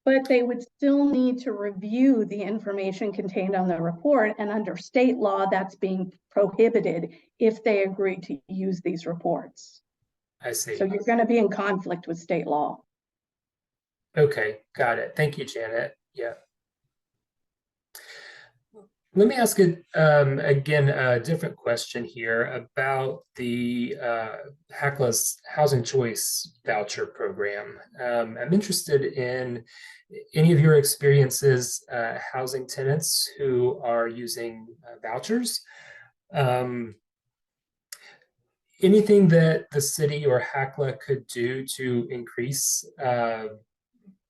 But they would still need to review the information contained on the report, and under state law, that's being prohibited if they agree to use these reports. I see. So you're going to be in conflict with state law. Okay, got it. Thank you, Janet. Yeah. Let me ask again a different question here about the HACLA's Housing Choice Voucher Program. I'm interested in any of your experiences housing tenants who are using vouchers. Anything that the city or HACLA could do to increase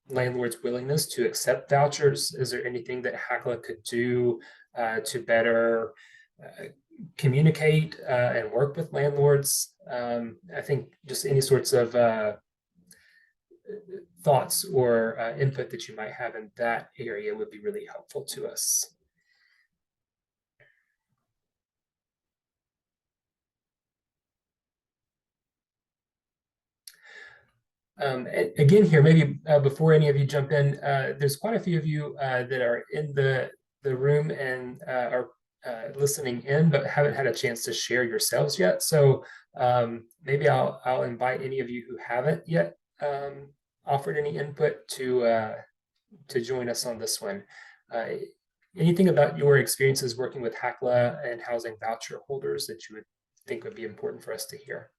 landlords' willingness to accept vouchers? Is there anything that HACLA could do to better communicate and work with landlords? I think just any sorts of thoughts or input that you might have in that area would be really helpful to us. Again here, maybe before any of you jump in, there's quite a few of you that are in the room and are listening in, but haven't had a chance to share yourselves yet. So maybe I'll invite any of you who haven't yet offered any input to join us on this one. Anything about your experiences working with HACLA and housing voucher holders that you would think would be important for us to hear?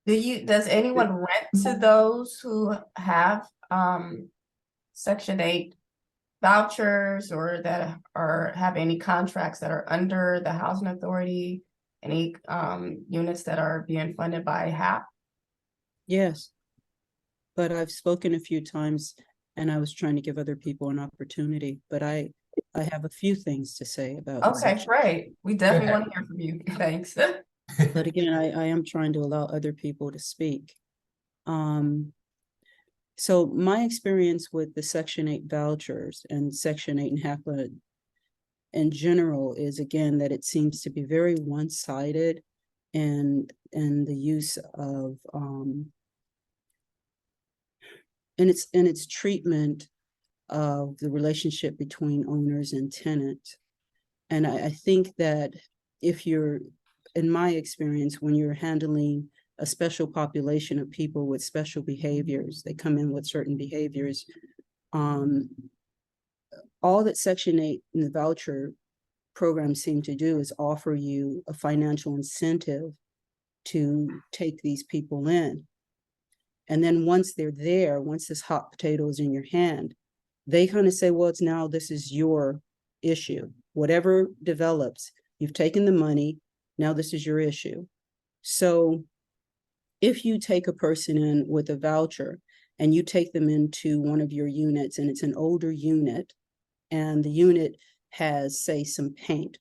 Does anyone rent to those who have Section 8 vouchers, or that have any contracts that are under the housing authority, any units that are being funded by HAP? Yes, but I've spoken a few times and I was trying to give other people an opportunity, but I have a few things to say about Okay, great. We definitely want to hear from you. Thanks. But again, I am trying to allow other people to speak. So my experience with the Section 8 vouchers and Section 8 and HACLA in general is, again, that it seems to be very one-sided in the use of in its treatment of the relationship between owners and tenants. And I think that if you're, in my experience, when you're handling a special population of people with special behaviors, they come in with certain behaviors, all that Section 8 in the voucher program seem to do is offer you a financial incentive to take these people in. And then once they're there, once this hot potato is in your hand, they kind of say, well, it's now, this is your issue. Whatever develops, you've taken the money, now this is your issue. So if you take a person in with a voucher and you take them into one of your units, and it's an older unit, and the unit has, say, some paint,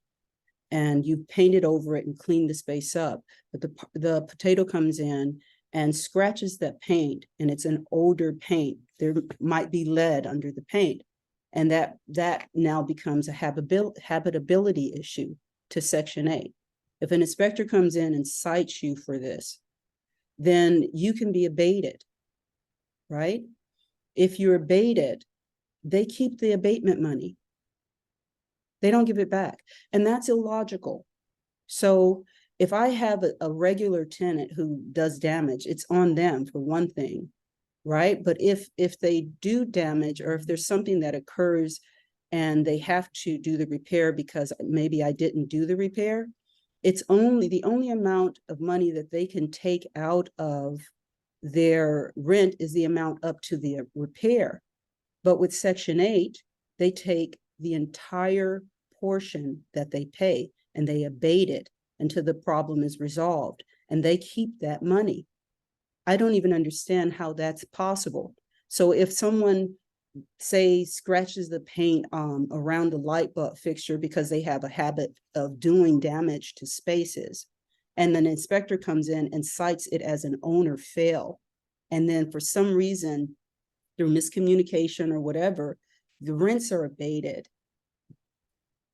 and you've painted over it and cleaned the space up, but the potato comes in and scratches that paint, and it's an older paint. There might be lead under the paint, and that now becomes a habitability issue to Section 8. If an inspector comes in and cites you for this, then you can be abated, right? If you're abated, they keep the abatement money. They don't give it back, and that's illogical. So if I have a regular tenant who does damage, it's on them for one thing, right? But if they do damage, or if there's something that occurs and they have to do the repair because maybe I didn't do the repair, it's the only amount of money that they can take out of their rent is the amount up to the repair. But with Section 8, they take the entire portion that they pay and they abate it until the problem is resolved, and they keep that money. I don't even understand how that's possible. So if someone, say, scratches the paint around the light bulb fixture because they have a habit of doing damage to spaces, and then an inspector comes in and cites it as an owner fail, and then for some reason, through miscommunication or whatever, the rents are abated,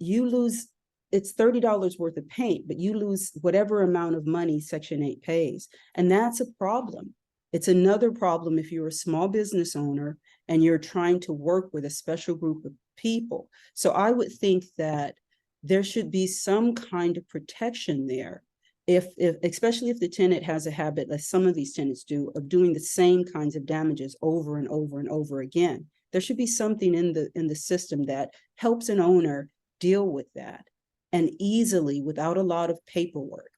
you lose, it's $30 worth of paint, but you lose whatever amount of money Section 8 pays. And that's a problem. It's another problem if you're a small business owner and you're trying to work with a special group of people. So I would think that there should be some kind of protection there. If especially if the tenant has a habit, like some of these tenants do, of doing the same kinds of damages over and over and over again, there should be something in the system that helps an owner deal with that, and easily, without a lot of paperwork.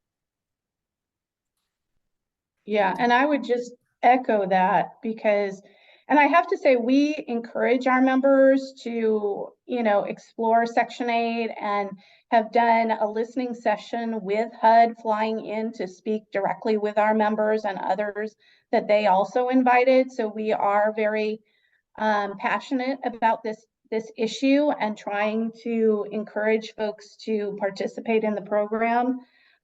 Yeah, and I would just echo that because, and I have to say, we encourage our members to, explore Section 8 and have done a listening session with HUD flying in to speak directly with our members and others that they also invited. So we are very passionate about this issue and trying to encourage folks to participate in the program.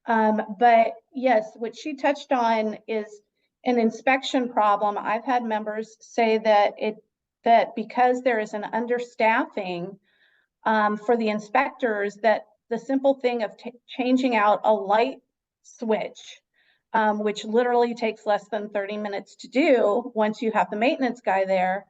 But yes, what she touched on is an inspection problem. I've had members say that because there is an understaffing for the inspectors, that the simple thing of changing out a light switch, which literally takes less than 30 minutes to do once you have the maintenance guy there,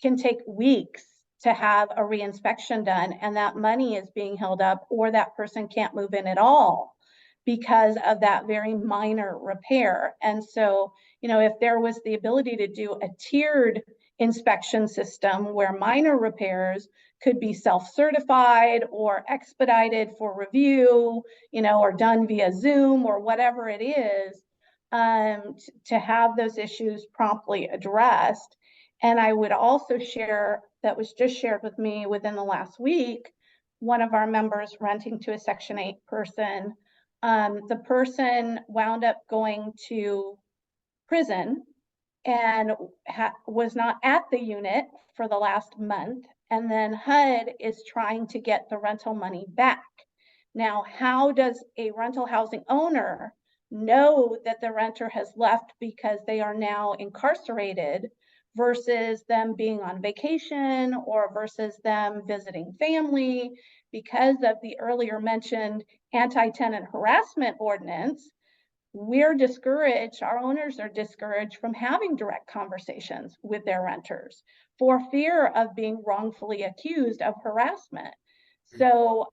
can take weeks to have a reinspection done, and that money is being held up, or that person can't move in at all because of that very minor repair. And so, if there was the ability to do a tiered inspection system where minor repairs could be self-certified or expedited for review, or done via Zoom or whatever it is, to have those issues promptly addressed. And I would also share, that was just shared with me within the last week, one of our members renting to a Section 8 person. The person wound up going to prison and was not at the unit for the last month. And then HUD is trying to get the rental money back. Now, how does a rental housing owner know that the renter has left because they are now incarcerated versus them being on vacation or versus them visiting family? Because of the earlier mentioned anti-tenant harassment ordinance, we're discouraged, our owners are discouraged from having direct conversations with their renters for fear of being wrongfully accused of harassment. So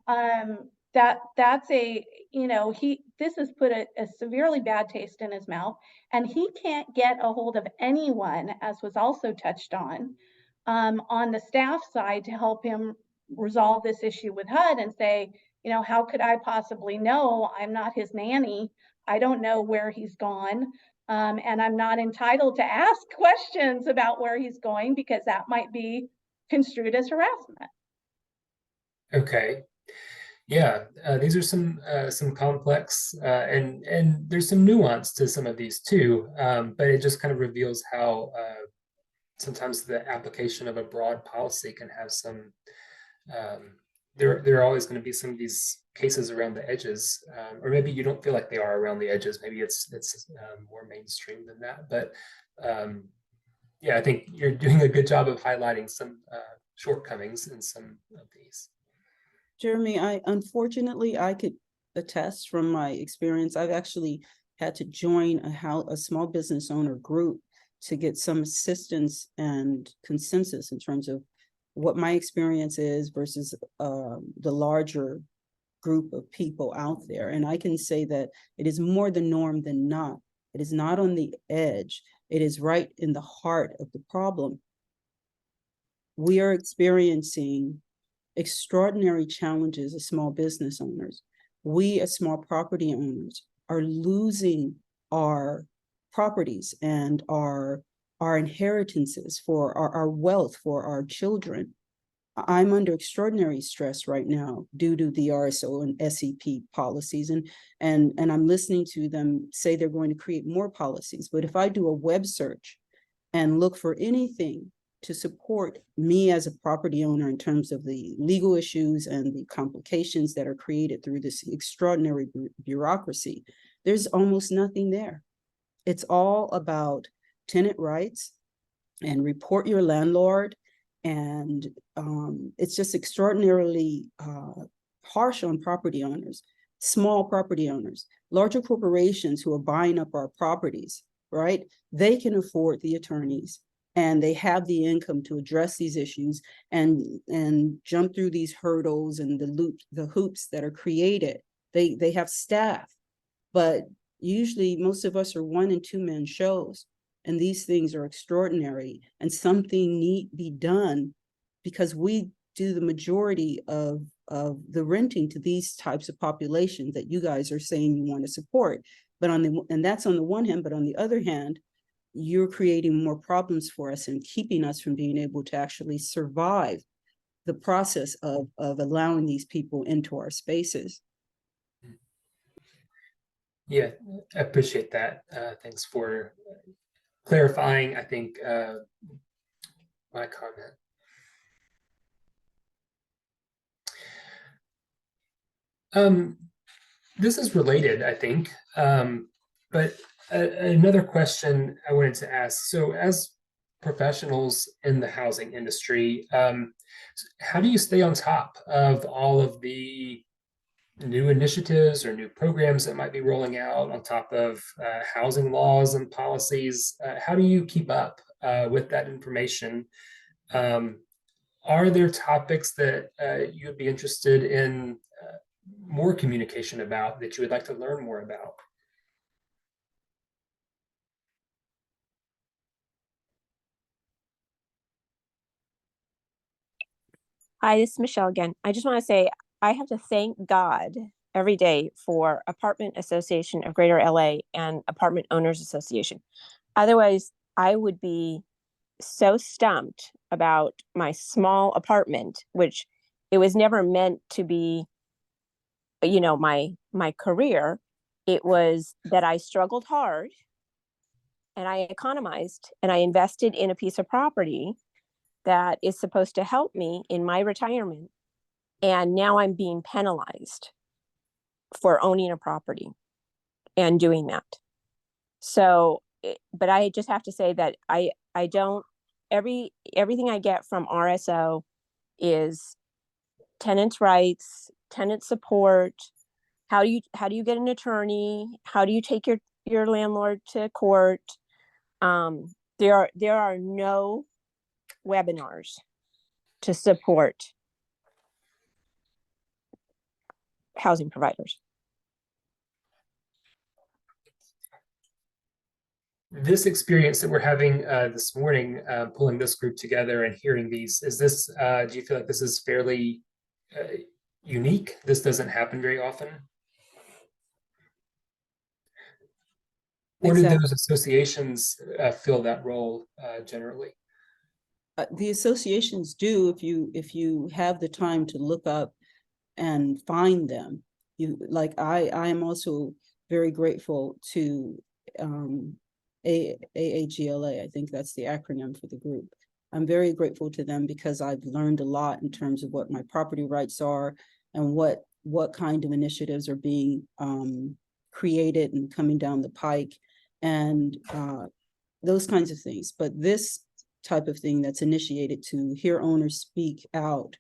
that's a, this has put a severely bad taste in his mouth, and he can't get a hold of anyone, as was also touched on the staff side, to help him resolve this issue with HUD and say, how could I possibly know? I'm not his nanny. I don't know where he's gone. And I'm not entitled to ask questions about where he's going because that might be construed as harassment. Okay. Yeah, these are some complex and there's some nuance to some of these too, but it just kind of reveals how sometimes the application of a broad policy can have some. There are always going to be some of these cases around the edges, or maybe you don't feel like they are around the edges. Maybe it's more mainstream than that. But yeah, I think you're doing a good job of highlighting some shortcomings in some of these. Jeremy, unfortunately, I could attest from my experience. I've actually had to join a small business owner group to get some assistance and consensus in terms of what my experience is versus the larger group of people out there. And I can say that it is more the norm than not. It is not on the edge. It is right in the heart of the problem. We are experiencing extraordinary challenges as small business owners. We as small property owners are losing our properties and our inheritances for our wealth for our children. I'm under extraordinary stress right now due to the RSO and SEP policies, and I'm listening to them say they're going to create more policies. But if I do a web search and look for anything to support me as a property owner in terms of the legal issues and the complications that are created through this extraordinary bureaucracy, there's almost nothing there. It's all about tenant rights and report your landlord. And it's just extraordinarily harsh on property owners, small property owners. Larger corporations who are buying up our properties, right? They can afford the attorneys and they have the income to address these issues and jump through these hurdles and the hoops that are created. They have staff, but usually most of us are 1- and 2-man shows. And these things are extraordinary, and something need be done because we do the majority of the renting to these types of populations that you guys are saying you want to support. But and that's on the one hand, but on the other hand, you're creating more problems for us and keeping us from being able to actually survive the process of allowing these people into our spaces. Yeah, I appreciate that. Thanks for clarifying, I think, my comment. This is related, I think, but another question I wanted to ask. So as professionals in the housing industry, how do you stay on top of all of the new initiatives or new programs that might be rolling out on top of housing laws and policies? How do you keep up with that information? Are there topics that you would be interested in more communication about, that you would like to learn more about? Hi, this is Michelle again. I just want to say I have to thank God every day for Apartment Association of Greater LA and Apartment Owners Association. Otherwise, I would be so stumped about my small apartment, which it was never meant to be, my career. It was that I struggled hard and I economized and I invested in a piece of property that is supposed to help me in my retirement. And now I'm being penalized for owning a property and doing that. So, but I just have to say that I don't, everything I get from RSO is tenants' rights, tenant support. How do you get an attorney? How do you take your landlord to court. There are no webinars to support housing providers. This experience that we're having this morning, pulling this group together and hearing these, is this, do you feel like this is fairly unique? This doesn't happen very often? Or do those associations fill that role generally? The associations do, if you have the time to look up and find them. You like I am also very grateful to AAGLA. I think that's the acronym for the group. I'm very grateful to them because I've learned a lot in terms of what my property rights are and what kind of initiatives are being created and coming down the pike, and those kinds of things. But this type of thing that's initiated to hear owners speak out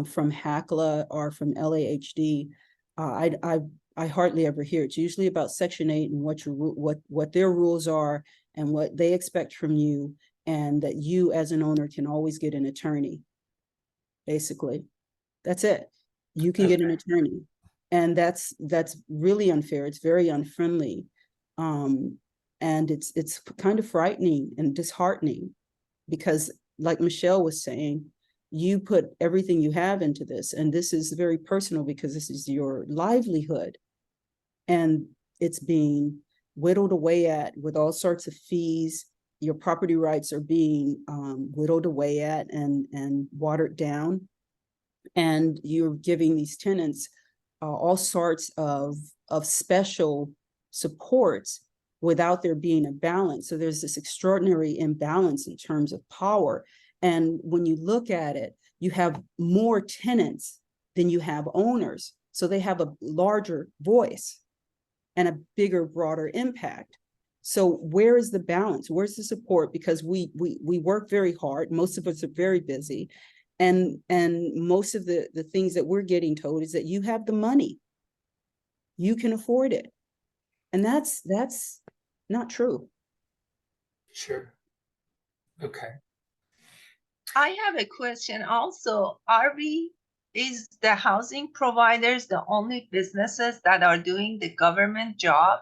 from HACLA or from LAHD, I hardly ever hear. It's usually about Section 8 and what their rules are and what they expect from you, and that you as an owner can always get an attorney. Basically, that's it. You can get an attorney, and that's really unfair. It's very unfriendly, and it's kind of frightening and disheartening, because like Michelle was saying, you put everything you have into this, and this is very personal because this is your livelihood, and it's being whittled away at with all sorts of fees. Your property rights are being whittled away at and watered down, and you're giving these tenants all sorts of special supports without there being a balance. So there's this extraordinary imbalance in terms of power. And when you look at it, you have more tenants than you have owners. So they have a larger voice and a bigger, broader impact. So where is the balance? Where's the support? Because we work very hard. Most of us are very busy. And most of the things that we're getting told is that you have the money. You can afford it. And that's not true. Sure. Okay. I have a question also. Is the housing providers the only businesses that are doing the government job?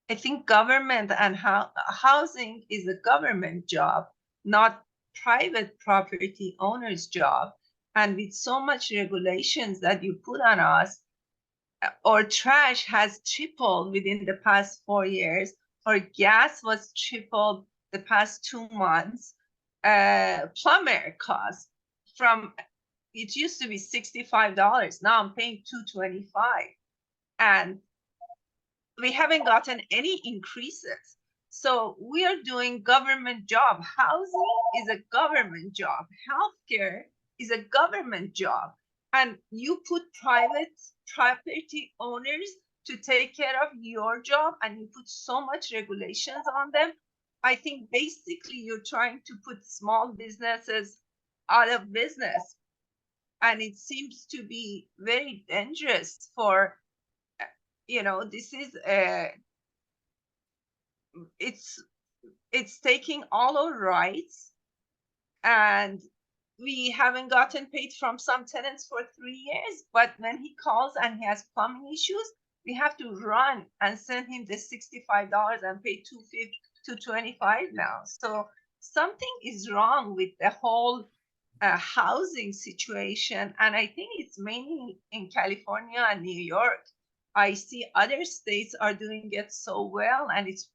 I think government and housing is a government job, not private property owners' job. And with so much regulations that you put on us, our trash has tripled within the past 4 years. Our gas was tripled the past 2 months. Plumber cost from, it used to be $65. Now I'm paying $225. And we haven't gotten any increases. So we are doing government job. Housing is a government job. Healthcare is a government job. And you put private property owners to take care of your job, and you put so much regulations on them. I think basically you're trying to put small businesses out of business. And it seems to be very dangerous for, this is it's taking all our rights, and we haven't gotten paid from some tenants for 3 years. But when he calls and he has plumbing issues, we have to run and send him the $65 and pay $225 now. So something is wrong with the whole housing situation, and I think it's mainly in California and New York. I see other states are doing it so well, and it's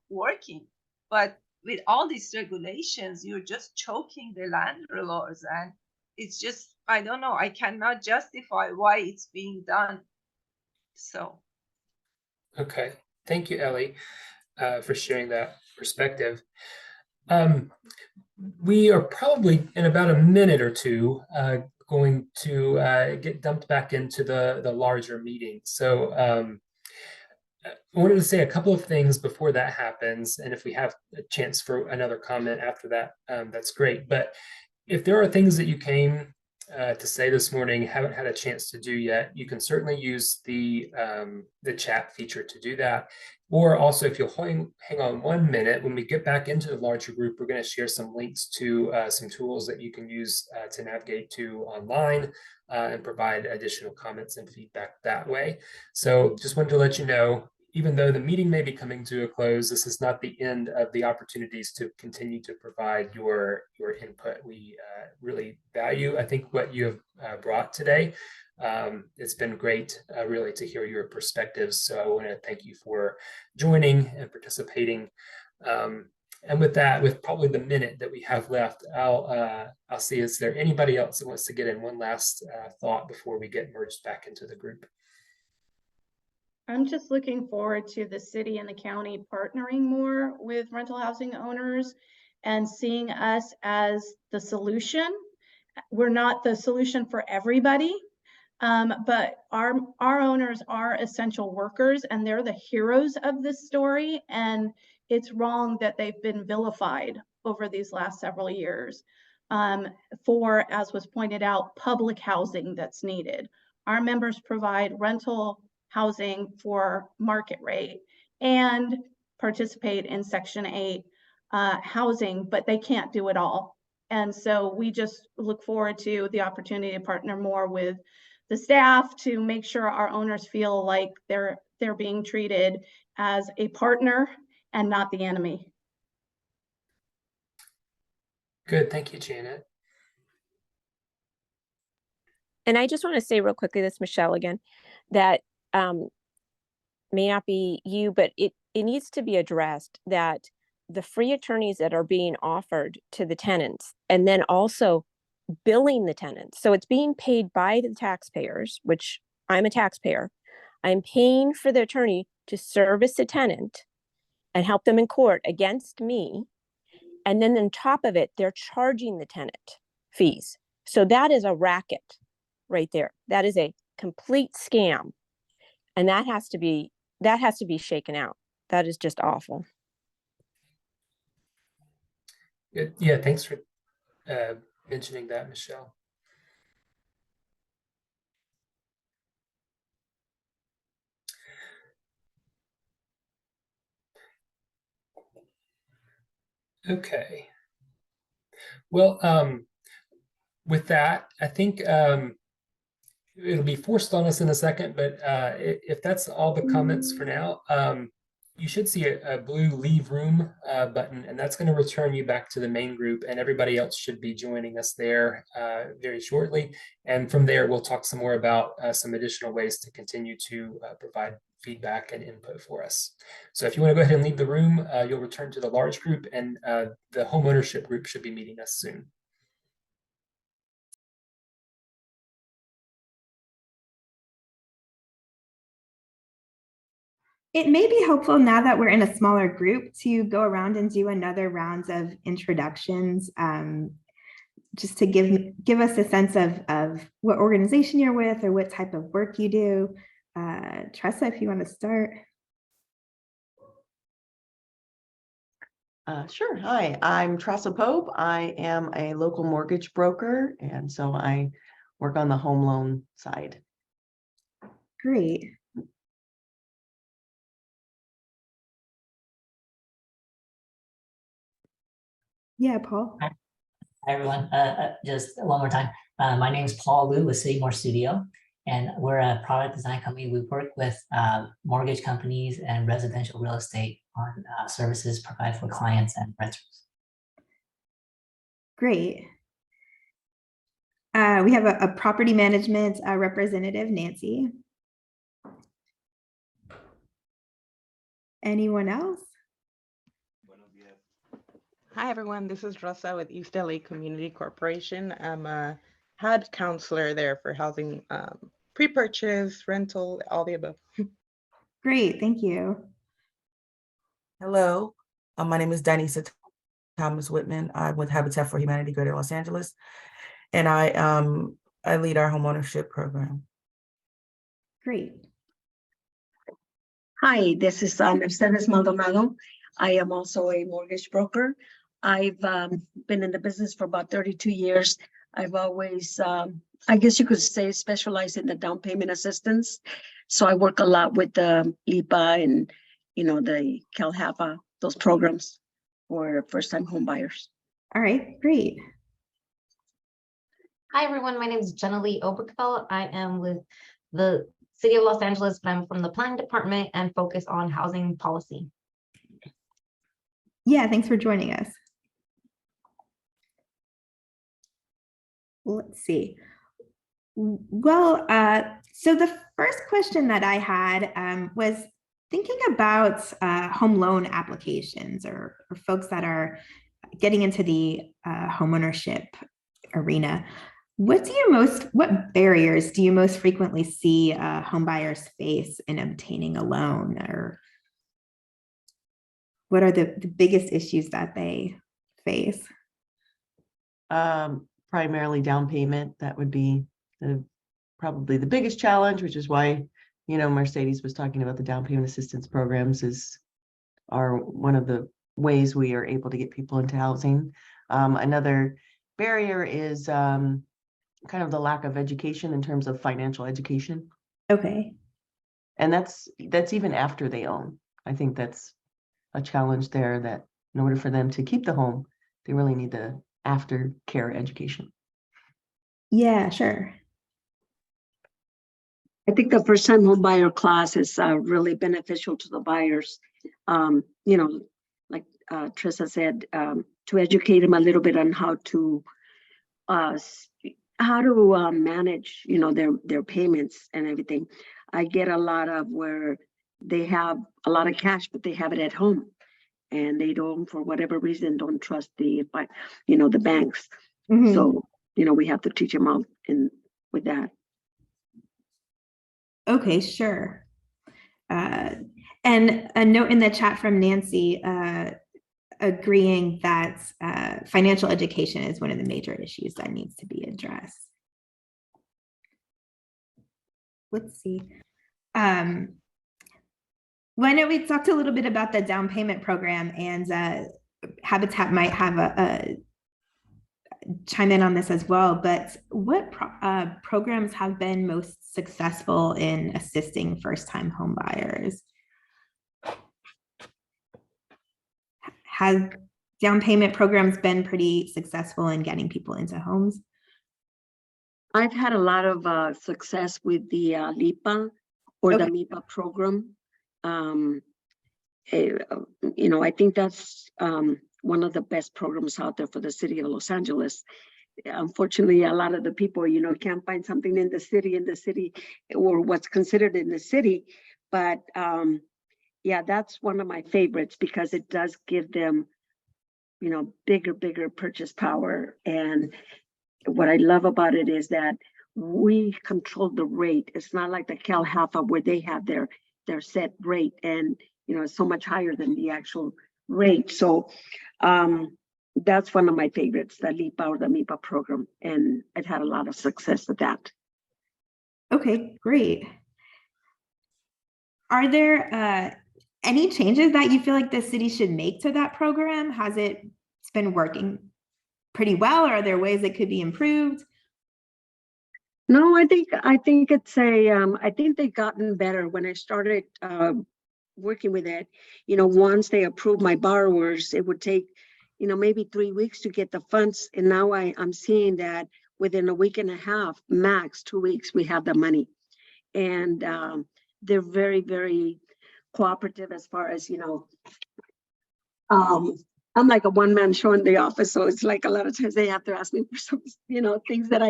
working. But with all these regulations, you're just choking the landlords, and it's just, I don't know, I cannot justify why it's being done. So. Okay, thank you, Ellie, for sharing that perspective. We are probably in about a minute or two going to get dumped back into the larger meeting. So I wanted to say a couple of things before that happens, and if we have a chance for another comment after that, that's great. But if there are things that you came to say this morning, haven't had a chance to do yet, you can certainly use the chat feature to do that. Or also, if you'll hang on 1 minute, when we get back into the larger group, we're going to share some links to some tools that you can use to navigate to online and provide additional comments and feedback that way. So just wanted to let you know, even though the meeting may be coming to a close, this is not the end of the opportunities to continue to provide your input. We really value, I think, what you have brought today. It's been great, really, to hear your perspectives. So I want to thank you for joining and participating. And with that, with probably the minute that we have left, I'll see, is there anybody else that wants to get in one last thought before we get merged back into the group? I'm just looking forward to the city and the county partnering more with rental housing owners and seeing us as the solution. We're not the solution for everybody, but our owners are essential workers and they're the heroes of this story. And it's wrong that they've been vilified over these last several years for, as was pointed out, public housing that's needed. Our members provide rental housing for market rate and participate in Section 8 housing, but they can't do it all. And so we just look forward to the opportunity to partner more with the staff to make sure our owners feel like they're being treated as a partner and not the enemy. Good, thank you, Janet. And I just want to say real quickly, this Michelle again, that may not be you, but it needs to be addressed that the free attorneys that are being offered to the tenants and then also billing the tenants. So it's being paid by the taxpayers, which I'm a taxpayer. I'm paying for the attorney to service the tenant and help them in court against me. And then on top of it, they're charging the tenant fees. So that is a racket right there. That is a complete scam. And that has to be shaken out. That is just awful. Yeah, thanks for mentioning that, Michelle. Okay. Well, with that, I think it'll be forced on us in a second, but if that's all the comments for now, you should see a blue leave room button, and that's going to return you back to the main group, and everybody else should be joining us there very shortly. And from there, we'll talk some more about some additional ways to continue to provide feedback and input for us. So if you want to go ahead and leave the room, you'll return to the large group, and the homeownership group should be meeting us soon. It may be helpful now that we're in a smaller group to go around and do another round of introductions, just to give us a sense of what organization you're with or what type of work you do. Tressa, if you want to start. Sure. Hi, I'm Tressa Pope. I am a local mortgage broker, and so I work on the home loan side. Great. Yeah, Paul. Hi everyone. Just one more time. My name is Paul Liu with City More Studio, and we're a product design company. We work with mortgage companies and residential real estate on services provided for clients and renters. Great. We have a property management representative, Nancy. Anyone else? Hi, everyone. This is Rosa with East LA Community Corporation. I'm a head counselor there for housing, pre-purchase, rental, all the above. Great. Thank you. Hello. My name is Danisa Thomas Whitman. I'm with Habitat for Humanity Greater Los Angeles, and I lead our homeownership program. Great. Hi, this is Mercedes Maldonado. I am also a mortgage broker. I've been in the business for about 32 years. I've always, I guess you could say, specialized in the down payment assistance. So I work a lot with the LIPA and, the CalHAPA, those programs for first-time home buyers. All right, great. Hi, everyone. My name is Jenna Lee Obergefell. I am with the City of Los Angeles, but I'm from the planning department and focus on housing policy. Yeah, thanks for joining us. Let's see. Well, so the first question that I had was thinking about home loan applications or folks that are getting into the homeownership arena. What barriers do you most frequently see home buyers face in obtaining a loan, or what are the biggest issues that they face? Primarily down payment. That would be probably the biggest challenge, which is why, Mercedes was talking about the down payment assistance programs are one of the ways we are able to get people into housing. Another barrier is kind of the lack of education in terms of financial education. Okay. And that's even after they own. I think that's a challenge there, that in order for them to keep the home, they really need the aftercare education. Yeah, sure. I think the first-time home buyer class is really beneficial to the buyers. Like Trissa said, to educate them a little bit on how to manage, their payments and everything. I get a lot of where they have a lot of cash, but they have it at home, and they don't, for whatever reason, don't trust the banks. Mm-hmm. So, we have to teach them out with that. Okay, sure. And a note in the chat from Nancy agreeing that financial education is one of the major issues that needs to be addressed. Let's see. Well, I know we talked a little bit about the down payment program, and Habitat might have a chime in on this as well, but what programs have been most successful in assisting first-time home buyers? Has down payment programs been pretty successful in getting people into homes? I've had a lot of success with the LIPA or the MIPA program. I think that's one of the best programs out there for the city of Los Angeles. Unfortunately, a lot of the people, can't find something in the city or what's considered in the city. But yeah, that's one of my favorites because it does give them, bigger purchase power. And what I love about it is that we control the rate. It's not like the CalHAPA where they have their set rate, and it's so much higher than the actual rate. So that's one of my favorites, the LIPA or the MIPA program, and I've had a lot of success with that. Okay, great. Are there any changes that you feel like the city should make to that program? Has it's been working pretty well, or are there ways it could be improved? No, I think it's I think they've gotten better. When I started working with it, once they approved my borrowers, it would take, maybe 3 weeks to get the funds. And now I'm seeing that within a week and a half, max 2 weeks, we have the money. And they're very, very cooperative as far as, I'm like a one-man show in the office. So it's like a lot of times they have to ask me for some, things that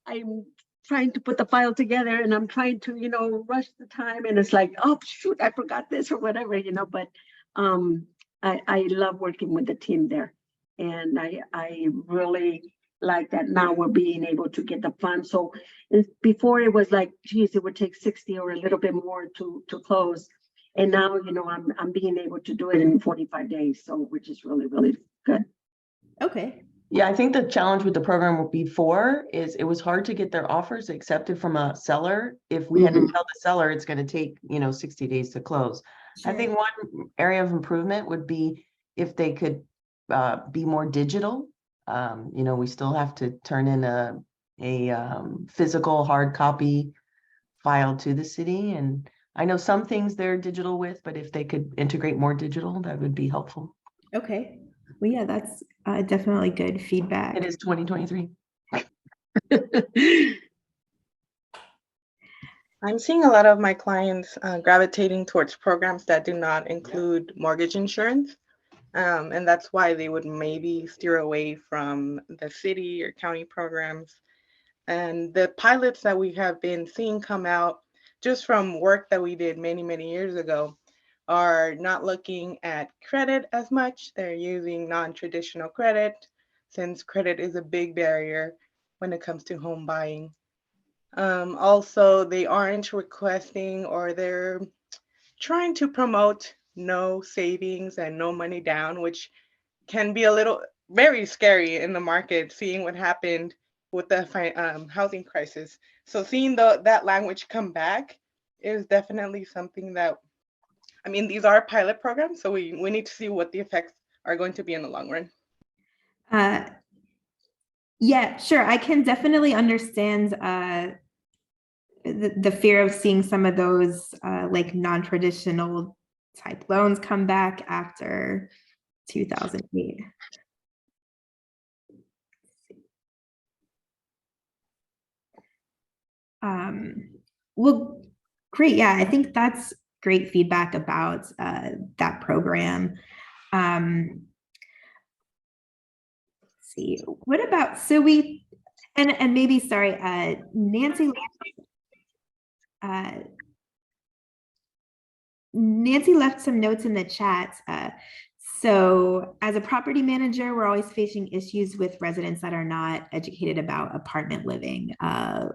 I'm trying to put the file together, and I'm trying to, rush the time. And it's like, oh, shoot, I forgot this or whatever, but I love working with the team there. And I really like that now we're being able to get the funds. So before it was like, geez, it would take 60 or a little bit more to close. And now, I'm being able to do it in 45 days. So, which is really, really good. Okay. Yeah, I think the challenge with the program before is it was hard to get their offers accepted from a seller. If we had to tell the seller it's going to take, 60 days to close. Sure. I think one area of improvement would be if they could be more digital We still have to turn in a physical hard copy file to the city. And I know some things they're digital with, but if they could integrate more digital, that would be helpful. Okay. Well, yeah, that's definitely good feedback. It is 2023. I'm seeing a lot of my clients gravitating towards programs that do not include mortgage insurance. And that's why they would maybe steer away from the city or county programs. And the pilots that we have been seeing come out just from work that we did many, many years ago are not looking at credit as much. They're using non-traditional credit, since credit is a big barrier when it comes to home buying. Also, they aren't requesting, or they're trying to promote no savings and no money down, which can be a little very scary in the market, seeing what happened with the housing crisis. So seeing that language come back is definitely something that, I mean, these are pilot programs, so we need to see what the effects are going to be in the long run. Yeah, sure. I can definitely understand the fear of seeing some of those like non-traditional type loans come back after 2008. Well, great. Yeah, I think that's great feedback about that program. Let's see, what about, so we, and maybe, sorry, Nancy left some notes in the chat. So as a property manager, we're always facing issues with residents that are not educated about apartment living,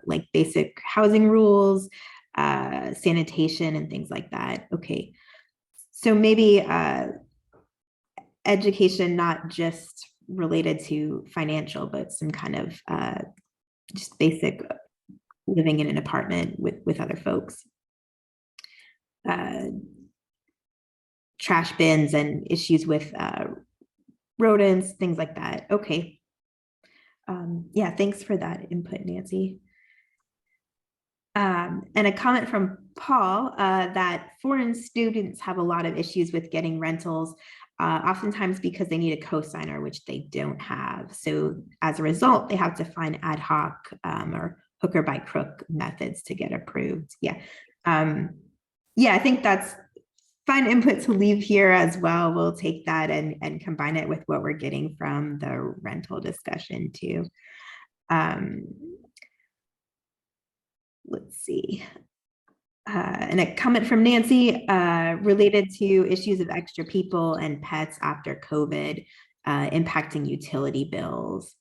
like basic housing rules, sanitation, and things like that. Okay. So maybe education, not just related to financial, but some kind of just basic living in an apartment with other folks. Trash bins and issues with rodents, things like that. Okay. Yeah, thanks for that input, Nancy. And a comment from Paul that foreign students have a lot of issues with getting rentals, oftentimes because they need a cosigner, which they don't have. So as a result, they have to find ad hoc or hook or by crook methods to get approved. Yeah. Yeah, I think that's fine input to leave here as well. We'll take that and combine it with what we're getting from the rental discussion too. Let's see. And a comment from Nancy related to issues of extra people and pets after COVID impacting utility bills.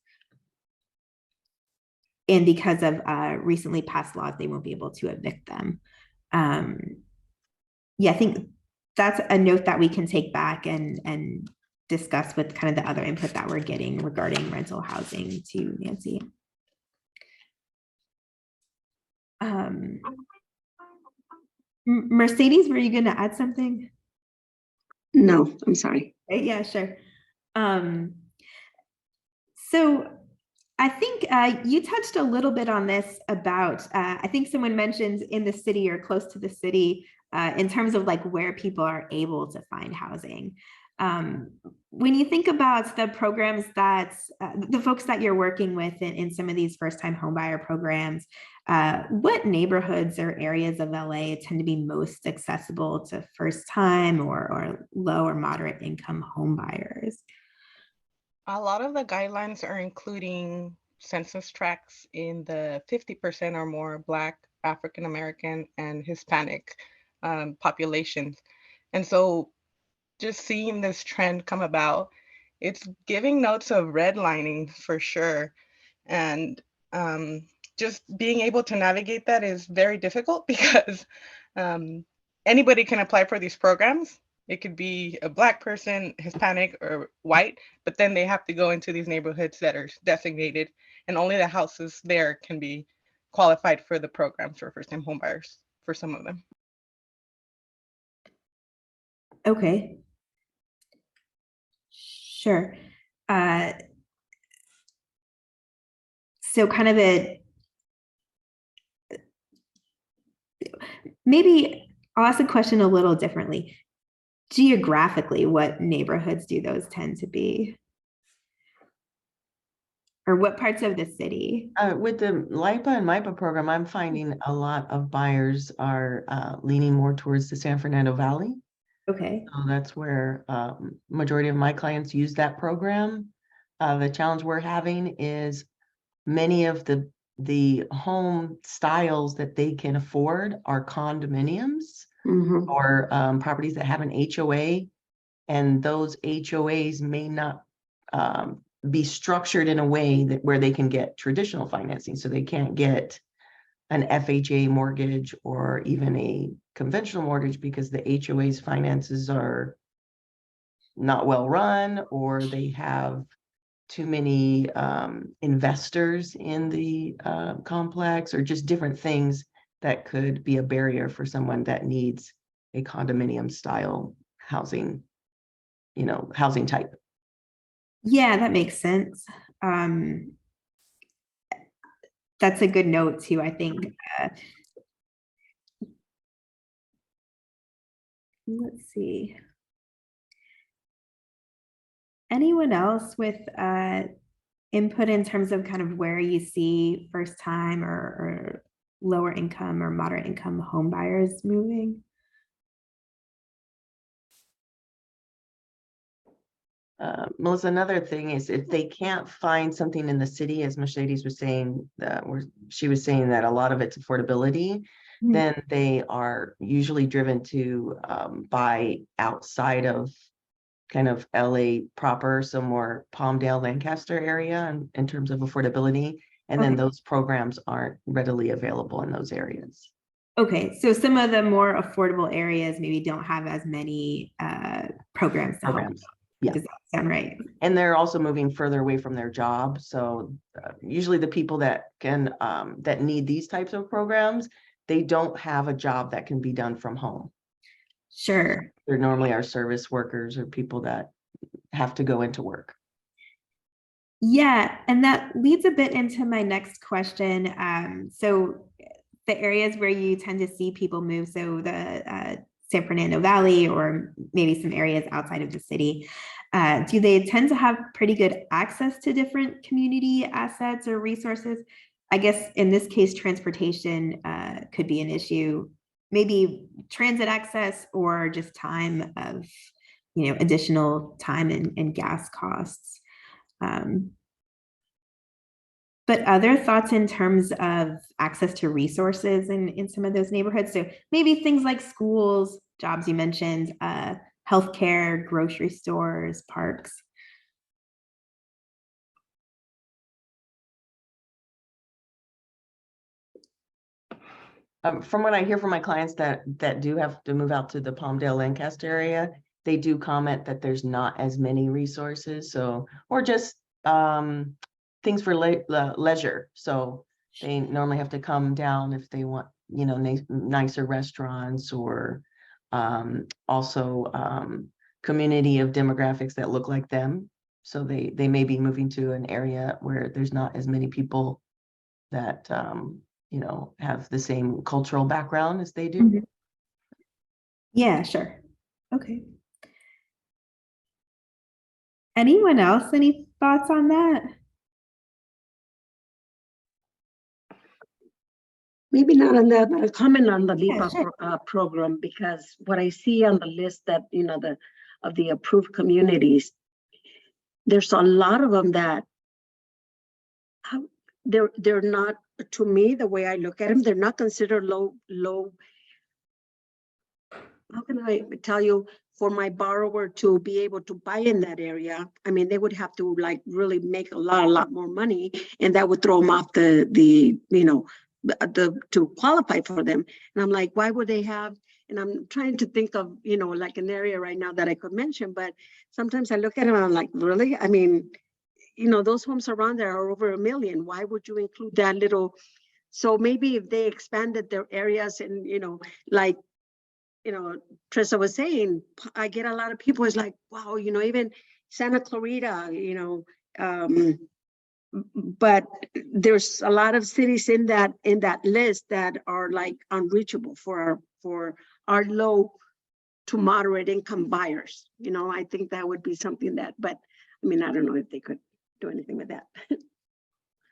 And because of recently passed laws, they won't be able to evict them. Yeah, I think that's a note that we can take back and discuss with kind of the other input that we're getting regarding rental housing to Nancy. Mercedes, were you going to add something? No, I'm sorry. Yeah, sure. So I think you touched a little bit on this about, I think someone mentioned in the city or close to the city in terms of like where people are able to find housing. When you think about the programs that the folks that you're working with in some of these first-time homebuyer programs, what neighborhoods or areas of LA tend to be most accessible to first-time or low or moderate income homebuyers? A lot of the guidelines are including census tracts in the 50% or more Black, African American, and Hispanic populations. And so just seeing this trend come about, it's giving notes of redlining for sure. And just being able to navigate that is very difficult because anybody can apply for these programs. It could be a Black person, Hispanic, or white, but then they have to go into these neighborhoods that are designated, and only the houses there can be qualified for the programs for first-time homebuyers for some of them. Okay. Sure. so kind of maybe I'll ask the question a little differently. Geographically, what neighborhoods do those tend to be? Or what parts of the city? With the LIPA and MIPA program, I'm finding a lot of buyers are leaning more towards the San Fernando Valley. Okay. So that's where majority of my clients use that program. The challenge we're having is many of the home styles that they can afford are condominiums or properties that have an HOA, and those HOAs may not be structured in a way that where they can get traditional financing. So they can't get an FHA mortgage or even a conventional mortgage because the HOA's finances are not well run, or they have too many investors in the complex, or just different things that could be a barrier for someone that needs a condominium style housing, housing type. Yeah, that makes sense. That's a good note too, I think. Let's see. Anyone else with input in terms of kind of where you see first time or lower income or moderate income home buyers moving? Melissa, another thing is if they can't find something in the city, as Mercedes was saying, she was saying that a lot of it's affordability, then they are usually driven to buy outside of kind of LA proper, so more Palmdale, Lancaster area in terms of affordability. And then those programs aren't readily available in those areas. Okay, so some of the more affordable areas maybe don't have as many programs to help. Yeah. Does that sound right? And they're also moving further away from their job. So usually the people that can that need these types of programs, they don't have a job that can be done from home. Sure. They're normally our service workers or people that have to go into work. Yeah, and that leads a bit into my next question. So the areas where you tend to see people move, so the San Fernando Valley or maybe some areas outside of the city, do they tend to have pretty good access to different community assets or resources? I guess in this case, transportation could be an issue, maybe transit access or just time of, additional time and gas costs. But other thoughts in terms of access to resources in some of those neighborhoods? So maybe things like schools, jobs you mentioned, healthcare, grocery stores, parks. From what I hear from my clients that do have to move out to the Palmdale, Lancaster area, they do comment that there's not as many resources. So, or just things for leisure. So they normally have to come down if they want, nicer restaurants, or also community of demographics that look like them. So they may be moving to an area where there's not as many people that have the same cultural background as they do. Yeah, sure. Okay. Anyone else? Any thoughts on that? Maybe not on that, but a comment on the LIPA program, because what I see on the list that, of the approved communities, there's a lot of them that they're not, to me, the way I look at them, they're not considered low. How can I tell you, for my borrower to be able to buy in that area, I mean, they would have to really make a lot more money, and that would throw them off to qualify for them. And I'm like, why would they have? And I'm trying to think of, like an area right now that I could mention, but sometimes I look at it and I'm like, really? I mean, those homes around there are over 1 million. Why would you include that little? So maybe if they expanded their areas and, like, Tressa was saying, I get a lot of people, it's like, wow, even Santa Clarita, but there's a lot of cities in that list that are like unreachable for our low to moderate income buyers. You know, I think that would be something that, but I mean, I don't know if they could do anything with that.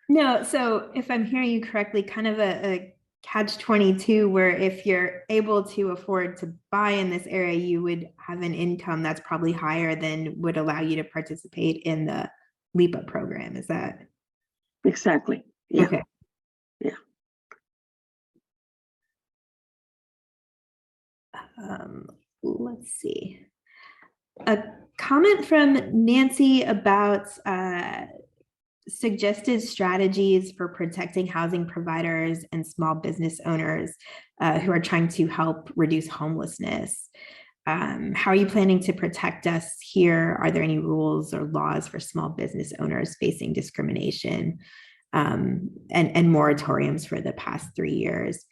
No, so if I'm hearing you correctly, kind of a catch-22 where if you're able to afford to buy in this area, you would have an income that's probably higher than would allow you to participate in the LEPA program. Is that? Exactly. Yeah. Okay. Yeah. Let's see. A comment from Nancy about suggested strategies for protecting housing providers and small business owners who are trying to help reduce homelessness. How are you planning to protect us here? Are there any rules or laws for small business owners facing discrimination and moratoriums for the past 3 years?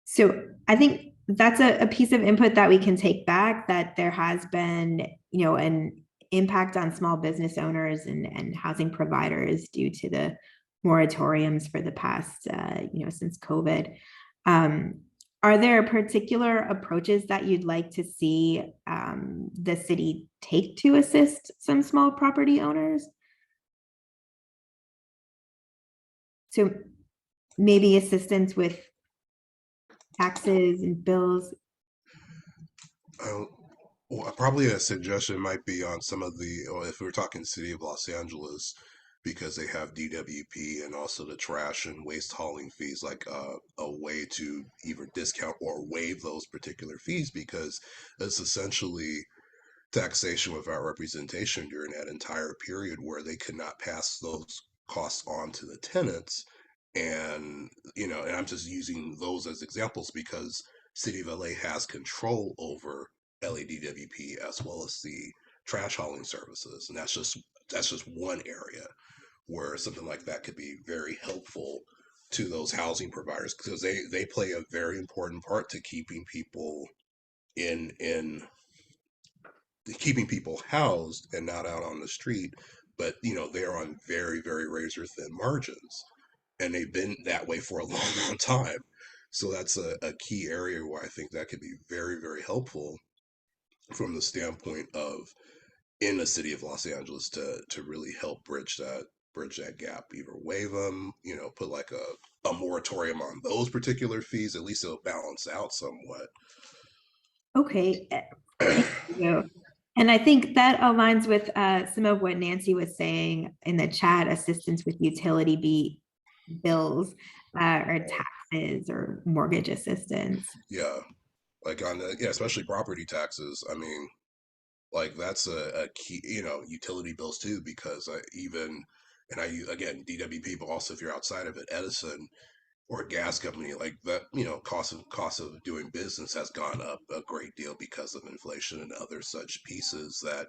So I think that's a piece of input that we can take back, that there has been, you know, an impact on small business owners and housing providers due to the moratoriums for the past, you know, since COVID. Are there particular approaches that you'd like to see the city take to assist some small property owners? So maybe assistance with taxes and bills. Well, probably a suggestion might be on some of the, or if we're talking city of Los Angeles, because they have DWP and also the trash and waste hauling fees, like a way to either discount or waive those particular fees, because it's essentially taxation without representation during that entire period where they could not pass those costs on to the tenants. And, you know, and I'm just using those as examples because City of LA has control over LADWP as well as the trash hauling services. And that's just one area where something like that could be very helpful to those housing providers, because they play a very important part to keeping people in keeping people housed and not out on the street. But you know, they're on very, very razor thin margins, and they've been that way for a long, long time. So that's a key area where I think that could be very, very helpful from the standpoint of in the city of Los Angeles to really help bridge that gap. Either waive them, you know, put like a moratorium on those particular fees. At least it'll balance out somewhat. Okay, thank you. And I think that aligns with some of what Nancy was saying in the chat, assistance with utility bills or taxes or mortgage assistance. Yeah, like on the, yeah, especially property taxes. I mean, like that's a key, you know, utility bills too, because and I use, again, DWP, but also if you're outside of it, Edison or a gas company, like that, you know, cost of doing business has gone up a great deal because of inflation and other such pieces that,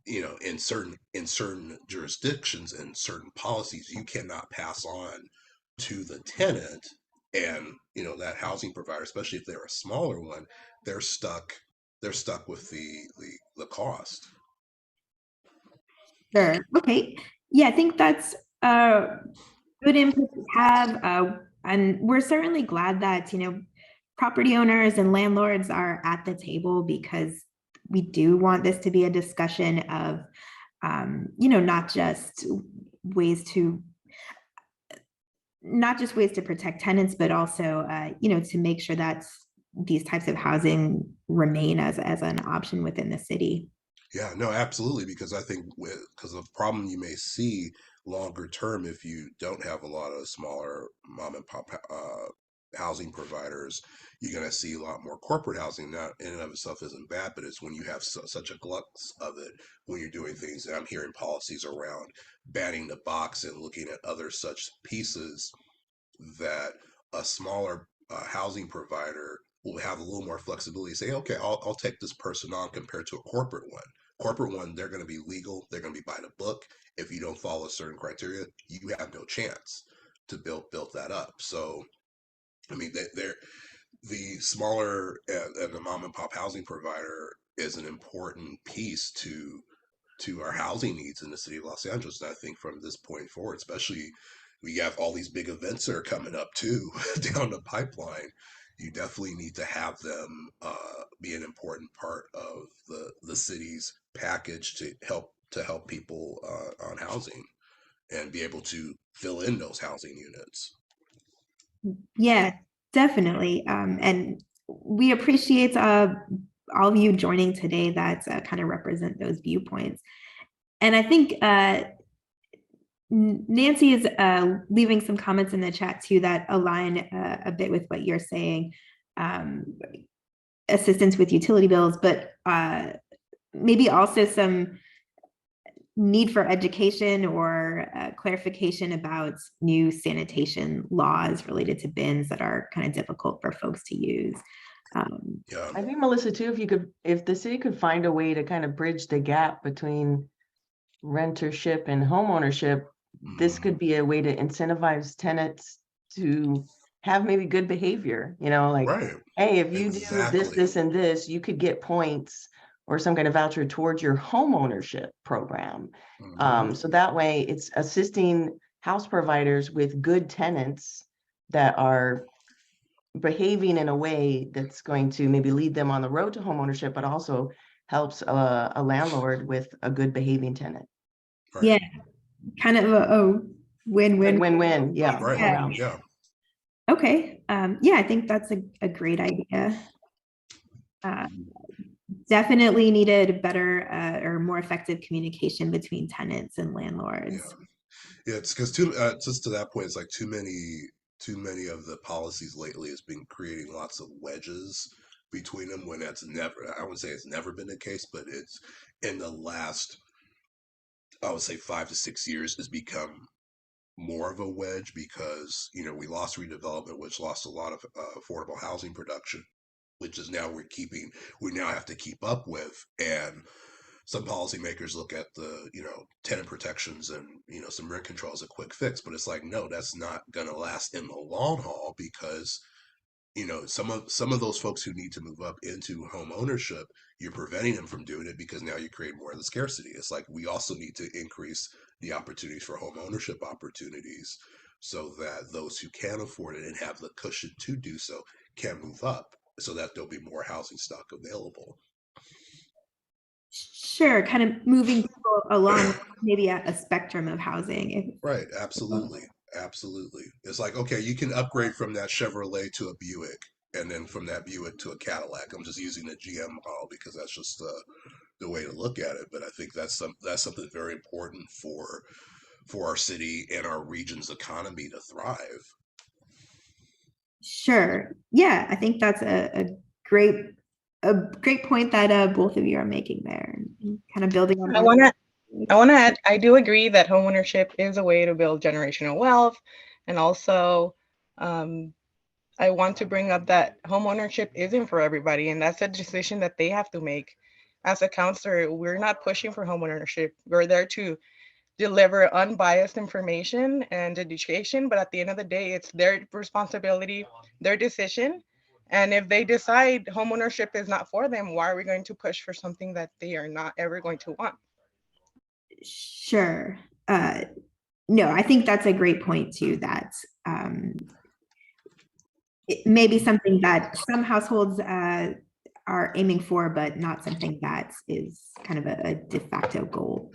you know, in certain jurisdictions and certain policies, you cannot pass on to the tenant. And you know, that housing provider, especially if they're a smaller one, they're stuck with the cost. Sure. Okay. Yeah, I think that's good input to have. And we're certainly glad that, you know, property owners and landlords are at the table, because we do want this to be a discussion of, you know, not just ways to protect tenants, but also, you know, to make sure that these types of housing remain as an option within the city. Yeah, no, absolutely. Because I think because of the problem you may see longer term if you don't have a lot of smaller mom and pop housing providers, you're going to see a lot more corporate housing. That in and of itself isn't bad, but it's when you have such a glut of it, when you're doing things. And I'm hearing policies around banning the box and looking at other such pieces that a smaller housing provider will have a little more flexibility. Say, okay, I'll take this person on compared to a corporate one. Corporate one, they're going to be legal. They're going to be by the book. If you don't follow certain criteria, you have no chance to build that up. So, I mean, they're the smaller and the mom and pop housing provider is an important piece to to our housing needs in the city of Los Angeles. And I think from this point forward, especially we have all these big events that are coming up too down the pipeline. You definitely need to have them be an important part of the city's package to help people on housing and be able to fill in those housing units. Yeah, definitely. And we appreciate all of you joining today that kind of represent those viewpoints. And I think Nancy is leaving some comments in the chat too that align a bit with what you're saying. Assistance with utility bills, but maybe also some need for education or clarification about new sanitation laws related to bins that are kind of difficult for folks to use. I think, Melissa, too, if the city could find a way to kind of bridge the gap between rentership and homeownership, this could be a way to incentivize tenants to have maybe good behavior, like, hey, if you do this, this, and this, you could get points or some kind of voucher towards your home ownership program. So that way it's assisting house providers with good tenants that are behaving in a way that's going to maybe lead them on the road to home ownership, but also helps a landlord with a good behaving tenant. Yeah, kind of a win-win. Win-win, yeah. Right. Yeah. Okay. Yeah, I think that's a great idea. Definitely needed better or more effective communication between tenants and landlords. Yeah, it's because just to that point, it's like too many of the policies lately has been creating lots of wedges between them when that's never, I would say it's never been the case, but it's in the last, I would say 5 to 6 years has become more of a wedge because, we lost redevelopment, which lost a lot of affordable housing production, which is now we now have to keep up with. And some policymakers look at the, tenant protections and, some rent control as a quick fix, but it's like, no, that's not going to last in the long haul because, some of those folks who need to move up into home ownership, you're preventing them from doing it because now you create more of the scarcity. It's like we also need to increase the opportunities for home ownership opportunities so that those who can afford it and have the cushion to do so can move up so that there'll be more housing stock available. Sure, kind of moving people along maybe a spectrum of housing. Right, absolutely. It's like, okay, you can upgrade from that Chevrolet to a Buick and then from that Buick to a Cadillac. I'm just using the GM model because that's just the way to look at it. But I think that's something very important for our city and our region's economy to thrive. Sure. Yeah, I think that's a great point that both of you are making there, and kind of building on. I want to add, I do agree that homeownership is a way to build generational wealth. And also, I want to bring up that homeownership isn't for everybody. And that's a decision that they have to make. As a counselor, we're not pushing for homeownership. We're there to deliver unbiased information and education. But at the end of the day, it's their responsibility, their decision. And if they decide homeownership is not for them, why are we going to push for something that they are not ever going to want? Sure. No, I think that's a great point too, that it may be something that some households are aiming for, but not something that is kind of a de facto goal.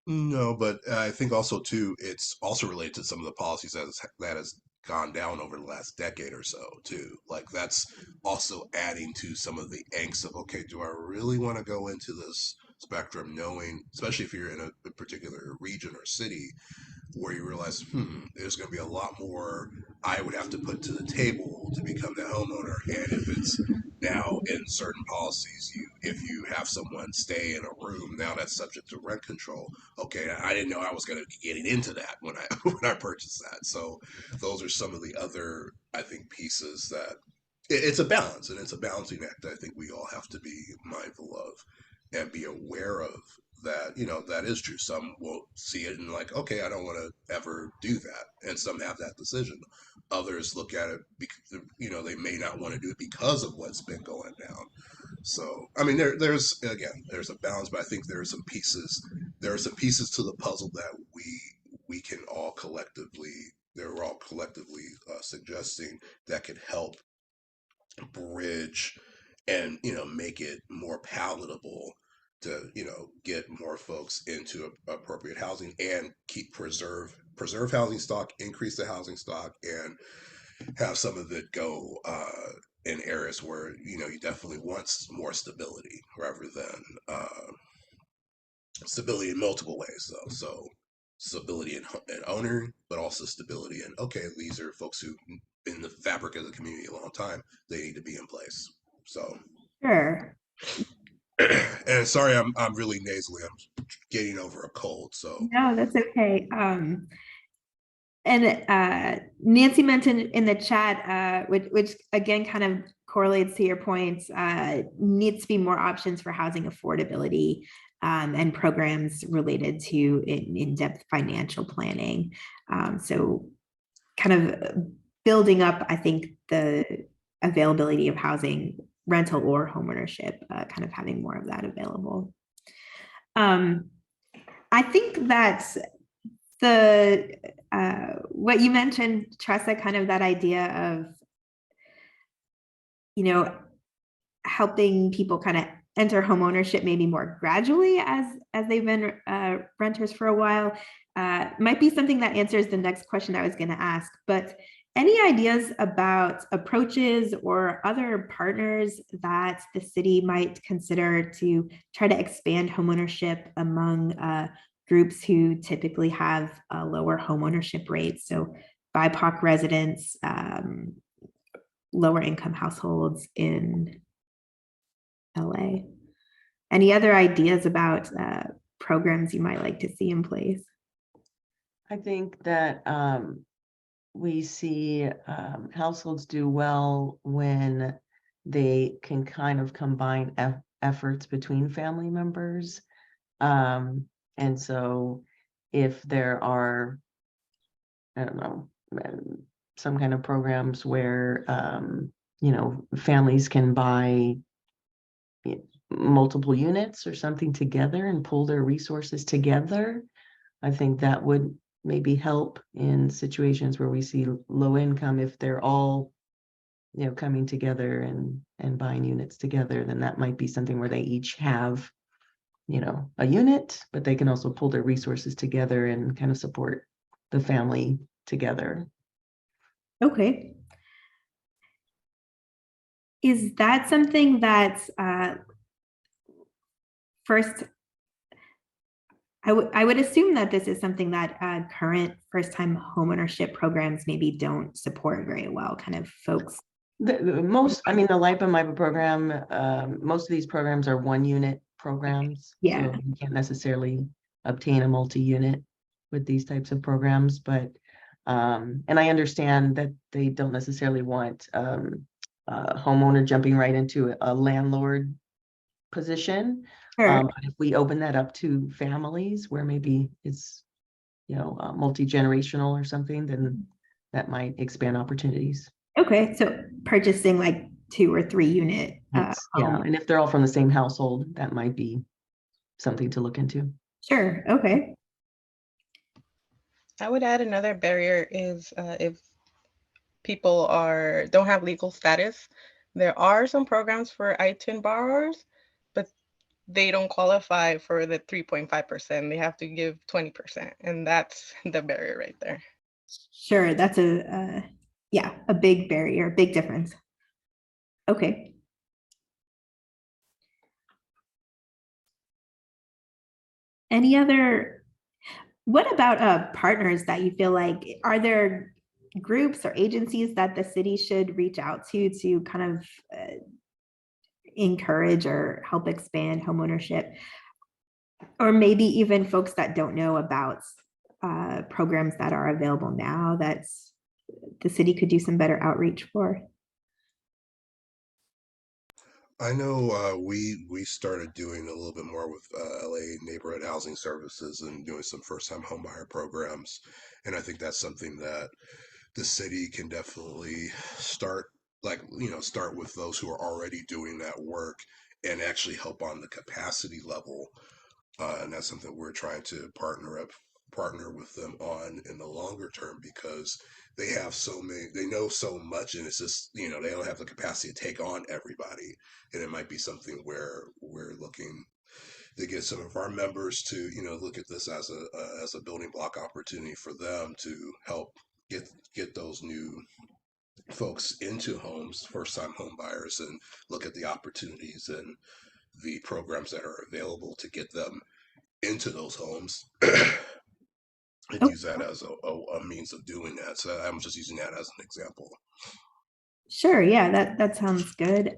No, but I think also too, it's also related to some of the policies that has gone down over the last decade or so too. Like that's also adding to some of the angst of, okay, do I really want to go into this spectrum knowing, especially if you're in a particular region or city, where you realize, there's going to be a lot more I would have to put to the table to become the homeowner. And if it's now in certain policies, if you have someone stay in a room, now that's subject to rent control. Okay, I didn't know I was going to be getting into that when I purchased that. So those are some of the other, I think, pieces that it's a balance, and it's a balancing act I think we all have to be mindful of and be aware of. That that is true. Some will see it and like, okay, I don't want to ever do that, and some have that decision. Others look at it because they may not want to do it because of what's been going down. So I mean, there's a balance, but I think there are some pieces to the puzzle that we can all collectively they're all collectively suggesting that could help bridge and make it more palatable to get more folks into appropriate housing and preserve housing stock, increase the housing stock, and have some of it go in areas where you definitely want more stability rather than stability in multiple ways though. So stability in owner, but also stability in, okay, these are folks who've been in the fabric of the community a long time, they need to be in place. So Sure. and sorry, I'm really nasally, I'm getting over a cold, so No, that's okay. And Nancy mentioned in the chat, which again kind of correlates to your points, needs to be more options for housing affordability and programs related to in-depth financial planning. So kind of building up, I think, the availability of housing, rental or homeownership, kind of having more of that available. I think that the what you mentioned, Tressa, kind of that idea of helping people kind of enter homeownership maybe more gradually as they've been renters for a while, might be something that answers the next question I was going to ask. But any ideas about approaches or other partners that the city might consider to try to expand homeownership among groups who typically have lower homeownership rates? So BIPOC residents, lower income households in LA. Any other ideas about programs you might like to see in place? I think that we see households do well when they can kind of combine efforts between family members. And so if there are, I don't know, some kind of programs where, families can buy multiple units or something together and pull their resources together, I think that would maybe help in situations where we see low income. If they're all, coming together and buying units together, then that might be something where they each have a unit, but they can also pull their resources together and kind of support the family together. Okay. Is that something that's first, I would assume that this is something that current first-time homeownership programs maybe don't support very well, kind of folks. The LIPA MIPA program, most of these programs are one unit programs. Yeah. So you can't necessarily obtain a multi-unit with these types of programs, but and I understand that they don't necessarily want a homeowner jumping right into a landlord position. Sure. But if we open that up to families where maybe it's multi-generational or something, then that might expand opportunities. Okay, so purchasing like 2 or 3 unit. Yeah, and if they're all from the same household, that might be something to look into. Sure. Okay. I would add another barrier is if people don't have legal status. There are some programs for ITIN borrowers, but they don't qualify for the 3.5%. They have to give 20%, and that's the barrier right there. Sure, that's a big barrier, big difference. Okay. Any other, what about partners that you feel like, are there groups or agencies that the city should reach out to kind of encourage or help expand homeownership? Or maybe even folks that don't know about programs that are available now that the city could do some better outreach for? I know we started doing a little bit more with LA Neighborhood Housing Services and doing some first-time homebuyer programs, and I think that's something that the city can definitely start with those who are already doing that work and actually help on the capacity level. And that's something we're trying to partner with them on in the longer term, because they have so many, they know so much, and it's just, they don't have the capacity to take on everybody. And it might be something where we're looking to get some of our members to, look at this as a building block opportunity for them to help get those new folks into homes, first time home buyers, and look at the opportunities and the programs that are available to get them into those homes and use that as a means of doing that. So I'm just using that as an example. Sure, yeah, that sounds good.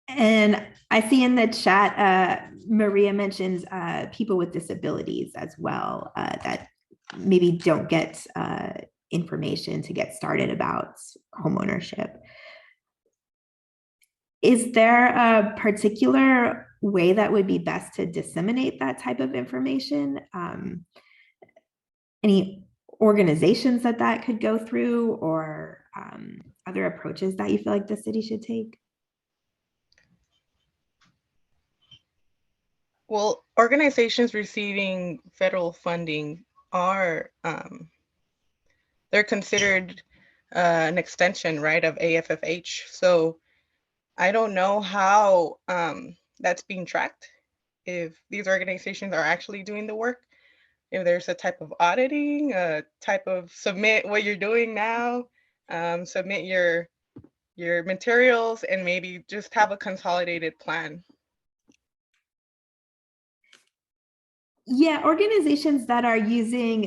And I see in the chat, Maria mentions people with disabilities as well, that maybe don't get information to get started about homeownership. Is there a particular way that would be best to disseminate that type of information? Any organizations that could go through, or other approaches that you feel like the city should take? Well, organizations receiving federal funding are, they're considered an extension, right, of AFH. So I don't know how that's being tracked, if these organizations are actually doing the work, if there's a type of auditing, a type of submit what you're doing now, submit your materials, and maybe just have a consolidated plan. Yeah, organizations that are using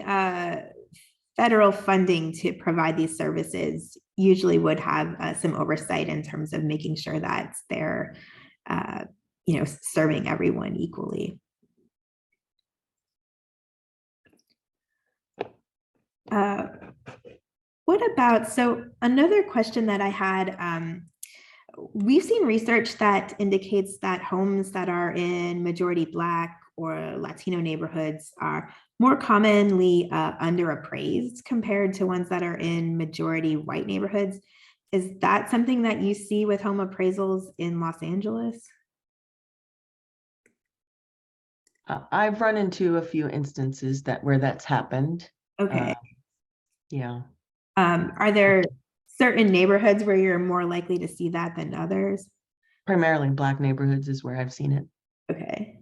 federal funding to provide these services usually would have some oversight in terms of making sure that they're, serving everyone equally. What about, so another question that I had, we've seen research that indicates that homes that are in majority Black or Latino neighborhoods are more commonly underappraised compared to ones that are in majority white neighborhoods. Is that something that you see with home appraisals in Los Angeles? I've run into a few instances where that's happened. Okay. Yeah. Are there certain neighborhoods where you're more likely to see that than others? Primarily Black neighborhoods is where I've seen it. Okay.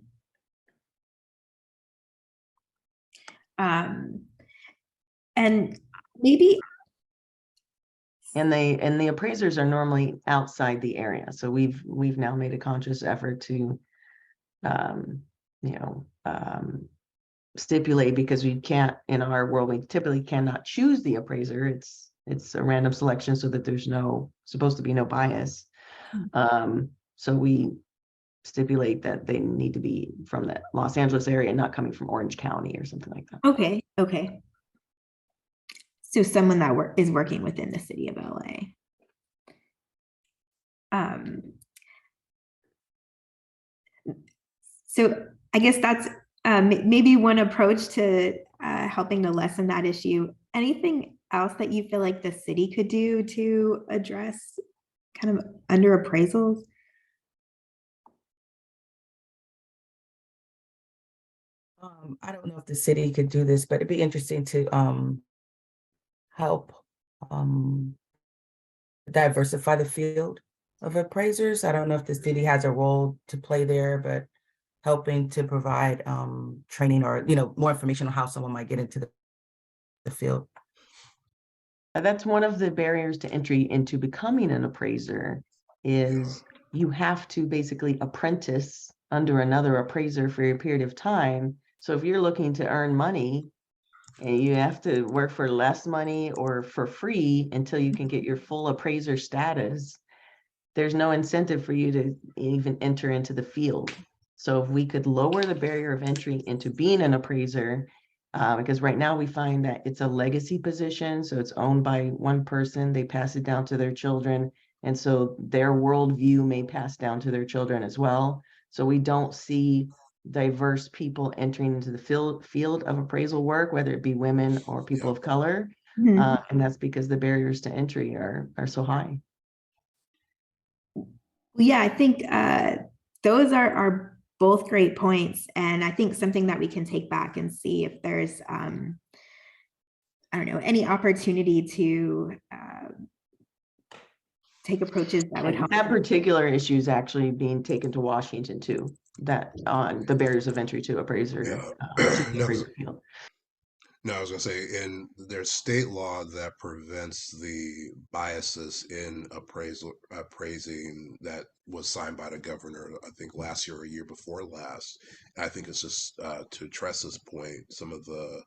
And maybe. And the appraisers are normally outside the area. So we've now made a conscious effort to, stipulate, because we can't, in our world, we typically cannot choose the appraiser. It's a random selection so that there's supposed to be no bias. So we stipulate that they need to be from the Los Angeles area, not coming from Orange County or something like that. Okay. So someone that is working within the city of LA. So I guess that's maybe one approach to helping to lessen that issue. Anything else that you feel like the city could do to address kind of under appraisals? I don't know if the city could do this, but it'd be interesting to help diversify the field of appraisers. I don't know if the city has a role to play there, but helping to provide training or more information on how someone might get into the field. That's one of the barriers to entry into becoming an appraiser, is you have to basically apprentice under another appraiser for a period of time. So if you're looking to earn money, and you have to work for less money or for free until you can get your full appraiser status, there's no incentive for you to even enter into the field. So if we could lower the barrier of entry into being an appraiser, because right now we find that it's a legacy position, so it's owned by one person, they pass it down to their children, and so their worldview may pass down to their children as well. So we don't see diverse people entering into the field of appraisal work, whether it be women or people of color, and that's because the barriers to entry are so high. Well, yeah, I think those are both great points. And I think something that we can take back and see if there's, I don't know, any opportunity to take approaches that would help. That particular issue is actually being taken to Washington too, that on the barriers of entry to appraiser, to the appraiser field. No, I was gonna say, and there's state law that prevents the biases in appraising that was signed by the governor, I think last year or a year before last. And I think it's just to Tressa's point, some of the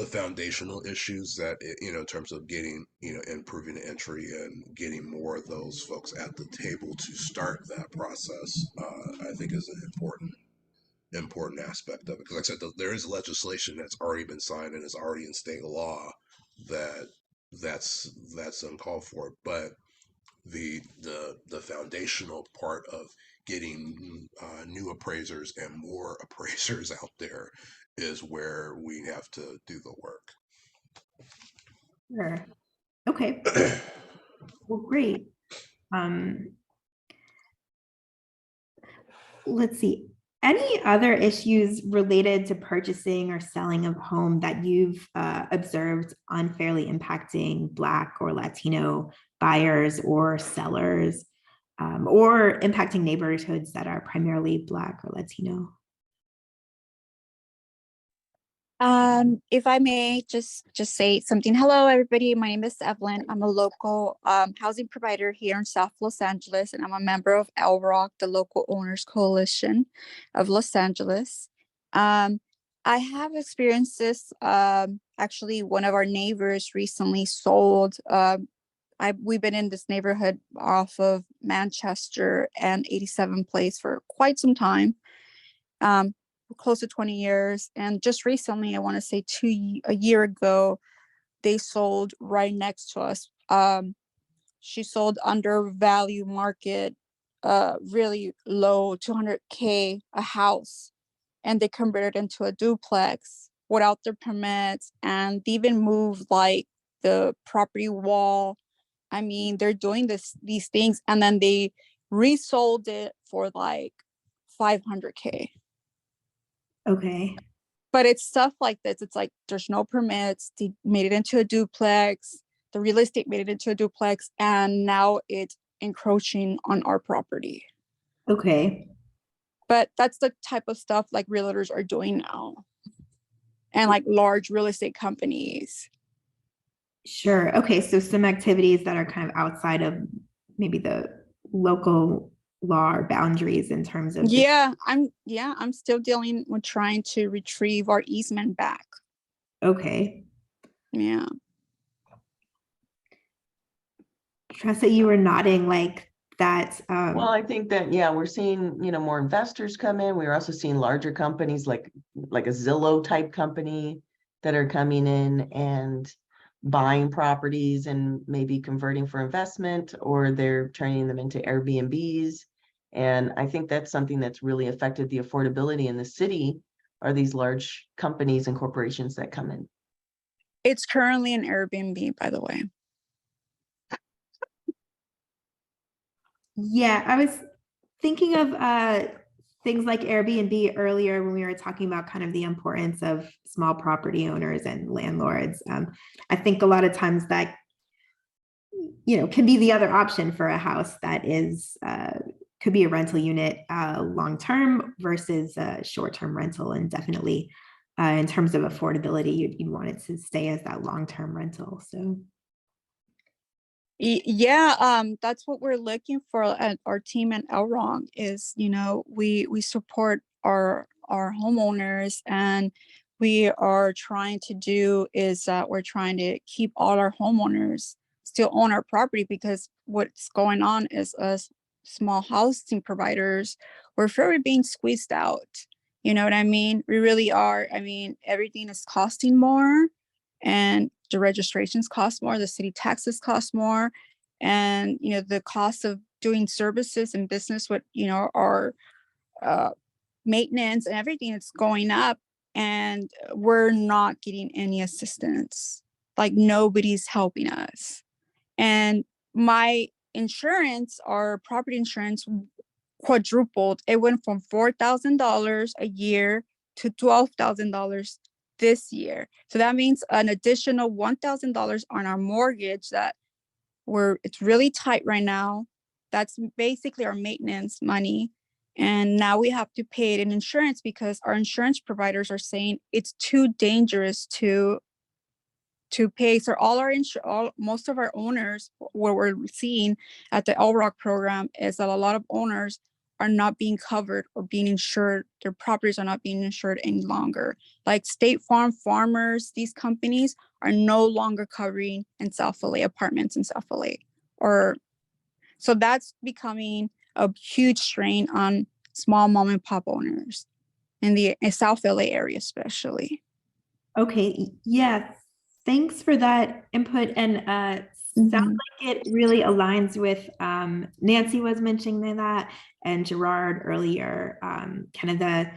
foundational issues that in terms of getting improving the entry and getting more of those folks at the table to start that process, I think is an important aspect of it, because like I said, there is legislation that's already been signed and is already in state law that's uncalled for, but the foundational part of getting new appraisers and more appraisers out there is where we have to do the work. Sure. Okay. Well, great. Let's see. Any other issues related to purchasing or selling of home that you've observed unfairly impacting Black or Latino buyers or sellers, or impacting neighborhoods that are primarily Black or Latino? If I may just say something. Hello, everybody. My name is Evelyn. I'm a local housing provider here in South Los Angeles, and I'm a member of LROC, the Local Owners Coalition of Los Angeles. I have experienced this. Actually, one of our neighbors recently sold. We've been in this neighborhood off of Manchester and 87 Place for quite some time. Close to 20 years. And just recently, I want to say a year ago, they sold right next to us. She sold under value market, really low, 200K a house. And they converted into a duplex without their permits. And they even moved like the property wall. I mean, they're doing these things. And then they resold it for like 500K. Okay. But it's stuff like this. It's like there's no permits. They made it into a duplex. The real estate made it into a duplex, and now it's encroaching on our property. Okay. But that's the type of stuff like realtors are doing now, and like large real estate companies. Sure. Okay. So some activities that are kind of outside of maybe the local law or boundaries in terms of. I'm still dealing with trying to retrieve our easement back. Okay. Yeah. Tressa, you were nodding like that. Well, I think that, yeah, we're seeing, more investors come in. We're also seeing larger companies like a Zillow type company that are coming in and buying properties and maybe converting for investment, or they're turning them into Airbnbs. And I think that's something that's really affected the affordability in the city, are these large companies and corporations that come in. It's currently an Airbnb, by the way. Yeah, I was thinking of things like Airbnb earlier when we were talking about kind of the importance of small property owners and landlords. I think a lot of times that, can be the other option for a house that is, could be a rental unit long-term versus a short-term rental. And definitely in terms of affordability, you'd want it to stay as that long-term rental. So. Yeah, that's what we're looking for at our team at Elrong is, we support our homeowners, and we are trying to do is we're trying to keep all our homeowners still own our property, because what's going on is us small housing providers, we're very being squeezed out. You know what I mean? We really are. I mean, everything is costing more, and the registrations cost more, the city taxes cost more, and the cost of doing services and business with our maintenance and everything, it's going up, and we're not getting any assistance. Like nobody's helping us. And my insurance, our property insurance quadrupled. It went from $4,000 a year to $12,000 this year. So that means an additional $1,000 on our mortgage that it's really tight right now. That's basically our maintenance money. And now we have to pay it in insurance because our insurance providers are saying it's too dangerous to pay. So most of our owners, what we're seeing at the LROC program is that a lot of owners are not being covered or being insured. Their properties are not being insured any longer. Like State Farm, Farmers, these companies are no longer covering in South LA, apartments in South LA. So that's becoming a huge strain on small mom and pop owners in the South LA area, especially. Okay, yeah, thanks for that input. And sounds like it really aligns with Nancy was mentioning that, and Gerard earlier, kind of the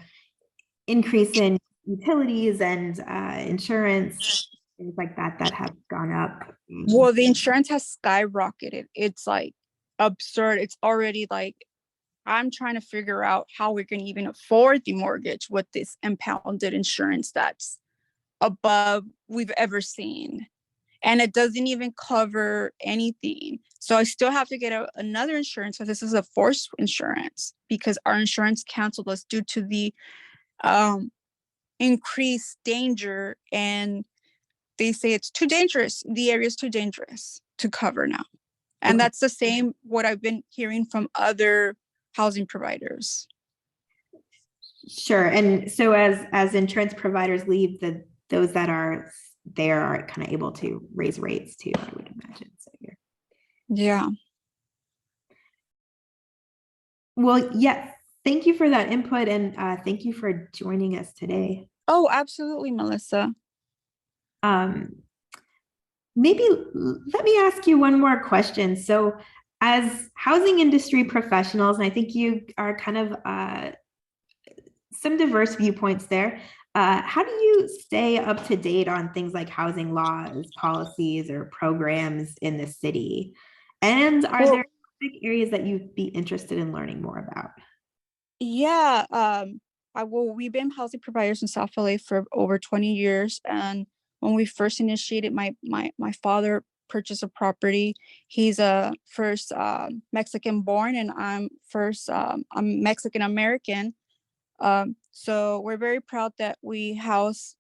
increase in utilities and insurance, things like that have gone up. Well, the insurance has skyrocketed. It's like absurd. It's already like, I'm trying to figure out how we can even afford the mortgage with this impounded insurance that's above we've ever seen. And it doesn't even cover anything. So I still have to get another insurance. So this is a forced insurance because our insurance canceled us due to the increased danger. And they say it's too dangerous. The area is too dangerous to cover now. And that's the same what I've been hearing from other housing providers. Sure. And so as insurance providers leave, those that are there are kind of able to raise rates too, I would imagine. So yeah. Well, yeah, thank you for that input, and thank you for joining us today. Oh, absolutely, Melissa. Maybe let me ask you one more question. So as housing industry professionals, and I think you are kind of some diverse viewpoints there, how do you stay up to date on things like housing laws, policies, or programs in the city? And are there specific areas that you'd be interested in learning more about? Yeah, we've been housing providers in South LA for over 20 years. And when we first initiated, my father purchased a property. He's a first Mexican born, and I'm Mexican American. So we're very proud that we house,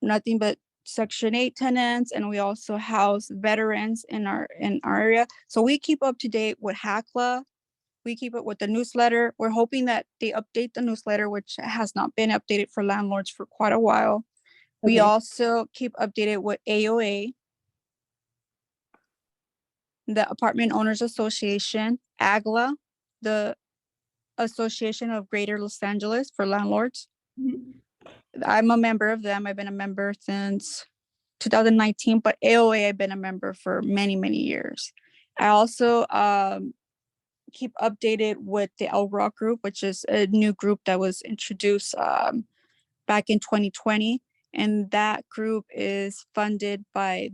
nothing but Section 8 tenants, and we also house veterans in our area. So we keep up to date with HACLA. We keep up with the newsletter. We're hoping that they update the newsletter, which has not been updated for landlords for quite a while. We also keep updated with AOA, the Apartment Owners Association, AGLA, the Association of Greater Los Angeles for Landlords. I'm a member of them. I've been a member since 2019, but AOA, I've been a member for many, many years. I also keep updated with the LROC group, which is a new group that was introduced back in 2020. And that group is funded by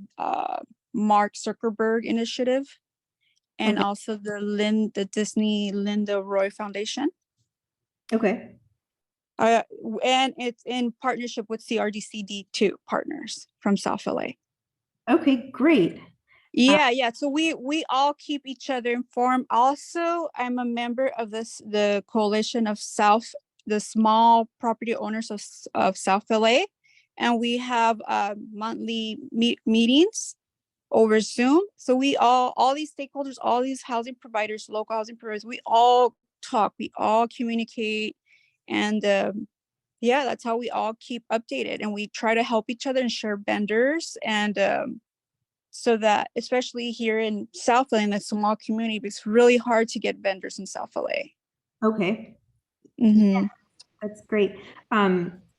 Mark Zuckerberg Initiative and also the Disney Linda Roy Foundation. Okay. And it's in partnership with CRDCD2 partners from South LA. Okay, great. Yeah. So we all keep each other informed. Also, I'm a member of the coalition of the small property owners of South LA. And we have monthly meetings over Zoom. So we all these stakeholders, all these housing providers, local housing providers, we all talk, we all communicate. And yeah, that's how we all keep updated. And we try to help each other and share vendors. And so that, especially here in South LA, in the small community, it's really hard to get vendors in South LA. Okay. Mm-hmm. That's great.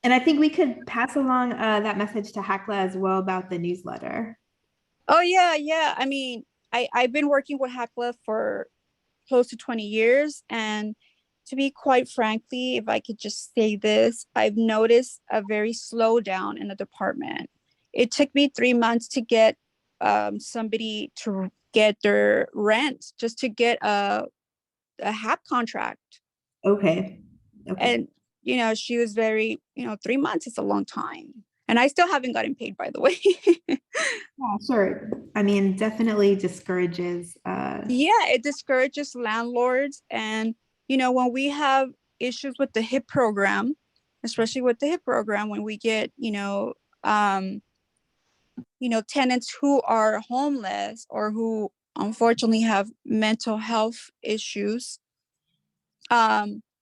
And I think we could pass along that message to HACLA as well about the newsletter. Oh, yeah. I mean, I've been working with HACLA for close to 20 years. And to be quite frankly, if I could just say this, I've noticed a very slowdown in the department. It took me 3 months to get somebody to get their rent, just to get a HAP contract. Okay. Okay. And, she was very, 3 months is a long time. And I still haven't gotten paid, by the way. Yeah, sure. I mean, definitely discourages. Yeah, it discourages landlords. And, when we have issues with the HIP program, especially with the HIP program, when we get, tenants who are homeless or who unfortunately have mental health issues,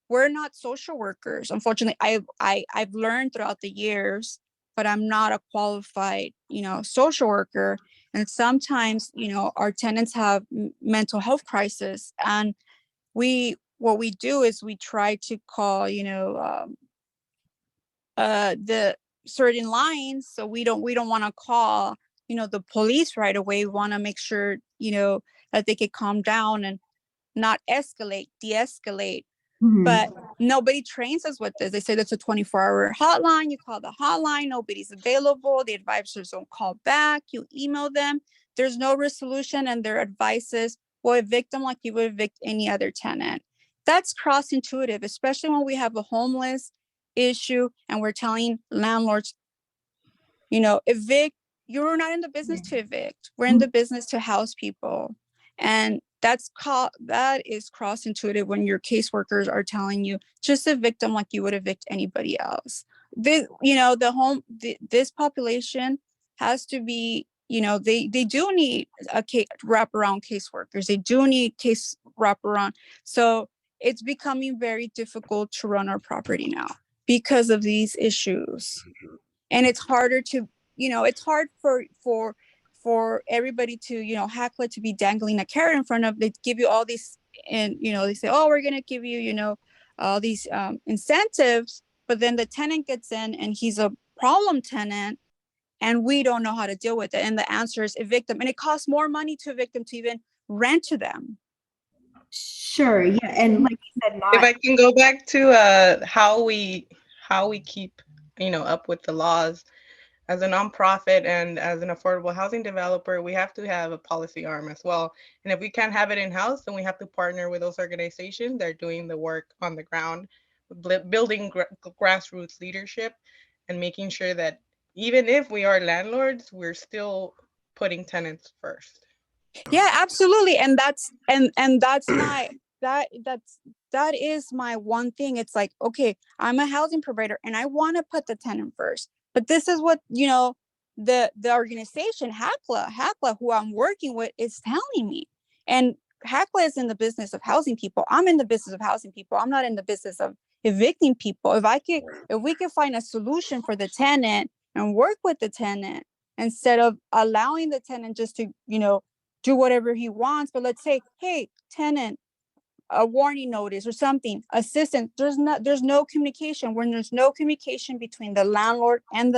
we're not social workers. Unfortunately, I've learned throughout the years, but I'm not a qualified, social worker. And sometimes, our tenants have mental health crisis, and what we do is we try to call, the certain lines. So we don't want to call, the police right away. We want to make sure, that they can calm down and not escalate, de-escalate. But nobody trains us with this. They say that's a 24-hour hotline. You call the hotline, nobody's available. The advisors don't call back. You email them. There's no resolution, and their advice is, well, evict them like you would evict any other tenant. That's cross-intuitive, especially when we have a homeless issue and we're telling landlords, evict. You're not in the business to evict. We're in the business to house people. And that is cross-intuitive when your caseworkers are telling you just evict them like you would evict anybody else. This, this population has to be, they do need a wraparound caseworkers. They do need case wraparound. So it's becoming very difficult to run our property now because of these issues. And it's harder to, it's hard for everybody to, HACLA to be dangling a carrot in front of. They give you all these, and, they say, oh, we're going to give you, all these incentives, but then the tenant gets in and he's a problem tenant and we don't know how to deal with it. And the answer is evict them. And it costs more money to evict them to even rent to them. Sure. Yeah. And like you said, If I can go back to how we keep, up with the laws. As a nonprofit and as an affordable housing developer, we have to have a policy arm as well. And if we can't have it in-house, then we have to partner with those organizations that are doing the work on the ground, building grassroots leadership and making sure that even if we are landlords, we're still putting tenants first. Yeah, absolutely. And that's my that is my one thing. It's like, okay, I'm a housing provider and I want to put the tenant first. But this is what, the organization HACLA, who I'm working with, is telling me. And HACLA is in the business of housing people. I'm in the business of housing people. I'm not in the business of evicting people. If we could find a solution for the tenant and work with the tenant instead of allowing the tenant just to, do whatever he wants. But let's say, hey, tenant, a warning notice or something, assistance. There's no communication. When there's no communication between the landlord and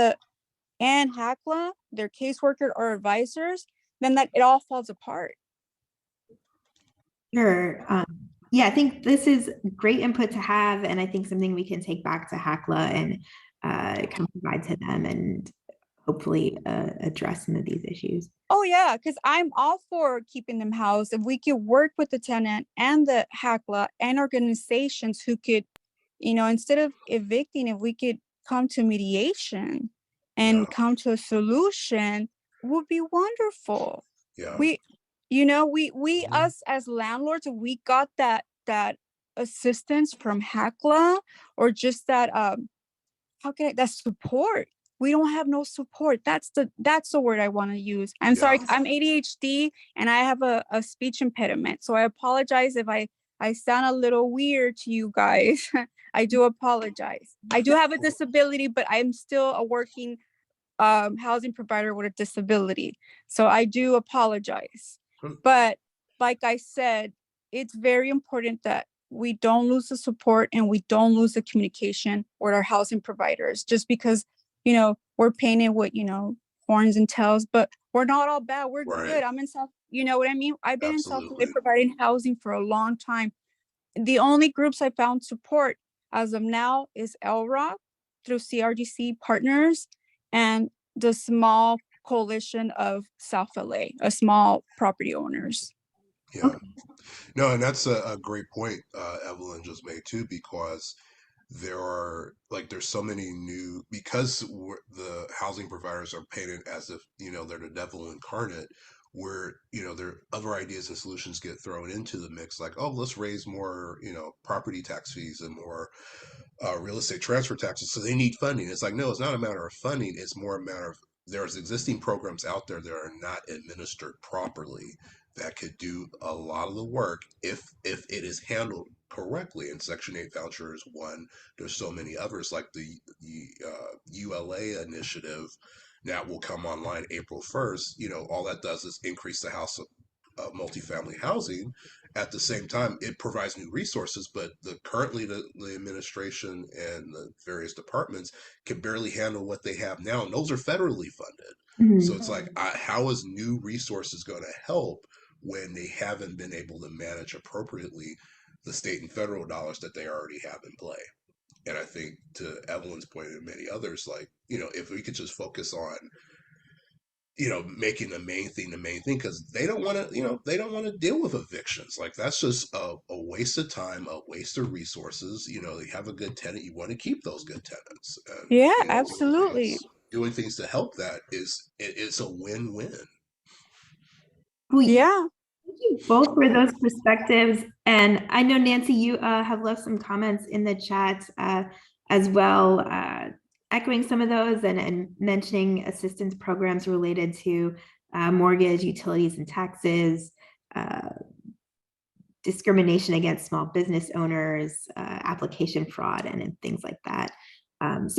HACLA, their caseworker or advisors, then that it all falls apart. Sure. Yeah, I think this is great input to have, and I think something we can take back to HACLA and kind of provide to them and hopefully address some of these issues. Oh yeah, because I'm all for keeping them housed. If we could work with the tenant and the HACLA and organizations who could, instead of evicting, if we could come to mediation and come to a solution, would be wonderful. Yeah. We us as landlords, we got that assistance from HACLA or just that that support. We don't have no support. That's the word I want to use. I'm sorry, I'm ADHD and I have a speech impediment. So I apologize if I sound a little weird to you guys. I do apologize. I do have a disability, but I'm still a working housing provider with a disability. So I do apologize. But like I said, it's very important that we don't lose the support and we don't lose the communication with our housing providers just because, we're painted with, horns and tails, but we're not all bad. We're good. I'm in South, you know what I mean? I've been in South Florida providing housing for a long time. The only groups I found support as of now is LROC through CRDC partners and the small coalition of South LA, a small property owners. Yeah. No, and that's a great point Evelyn just made too, because there's so many new, because the housing providers are painted as if, they're the devil incarnate, where, there are other ideas and solutions get thrown into the mix, like, oh, let's raise more, property tax fees and more real estate transfer taxes. So they need funding. It's like, no, it's not a matter of funding. It's more a matter of there's existing programs out there that are not administered properly that could do a lot of the work if it is handled correctly. And Section 8 voucher is one. There's so many others, like the ULA initiative that will come online April 1st. All that does is increase the house of multifamily housing. At the same time, it provides new resources, but currently the administration and the various departments can barely handle what they have now, and those are federally funded. So it's like, how is new resources going to help when they haven't been able to manage appropriately the state and federal dollars that they already have in play? And I think, to Evelyn's point and many others, like, if we could just focus on making the main thing, because they don't want to, they don't want to deal with evictions. Like, that's just a waste of time, a waste of resources. They have a good tenant, you want to keep those good tenants. And, Yeah, absolutely. Doing things to help that it's a win-win. Yeah. Thank you both for those perspectives. And I know, Nancy, you have left some comments in the chat as well, echoing some of those and mentioning assistance programs related to mortgage, utilities, and taxes, discrimination against small business owners, application fraud, and things like that.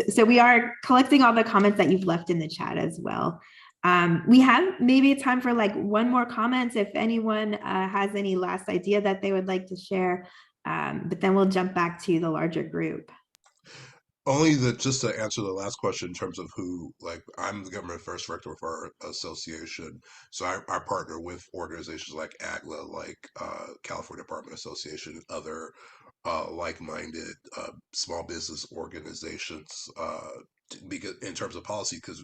So we are collecting all the comments that you've left in the chat as well. We have maybe time for like one more comment if anyone has any last idea that they would like to share, but then we'll jump back to the larger group. Only that, just to answer the last question in terms of who, like, I'm the government affairs director for our association. So I partner with organizations like AGLA, like California Apartment Association, and other like-minded small business organizations, because in terms of policy, because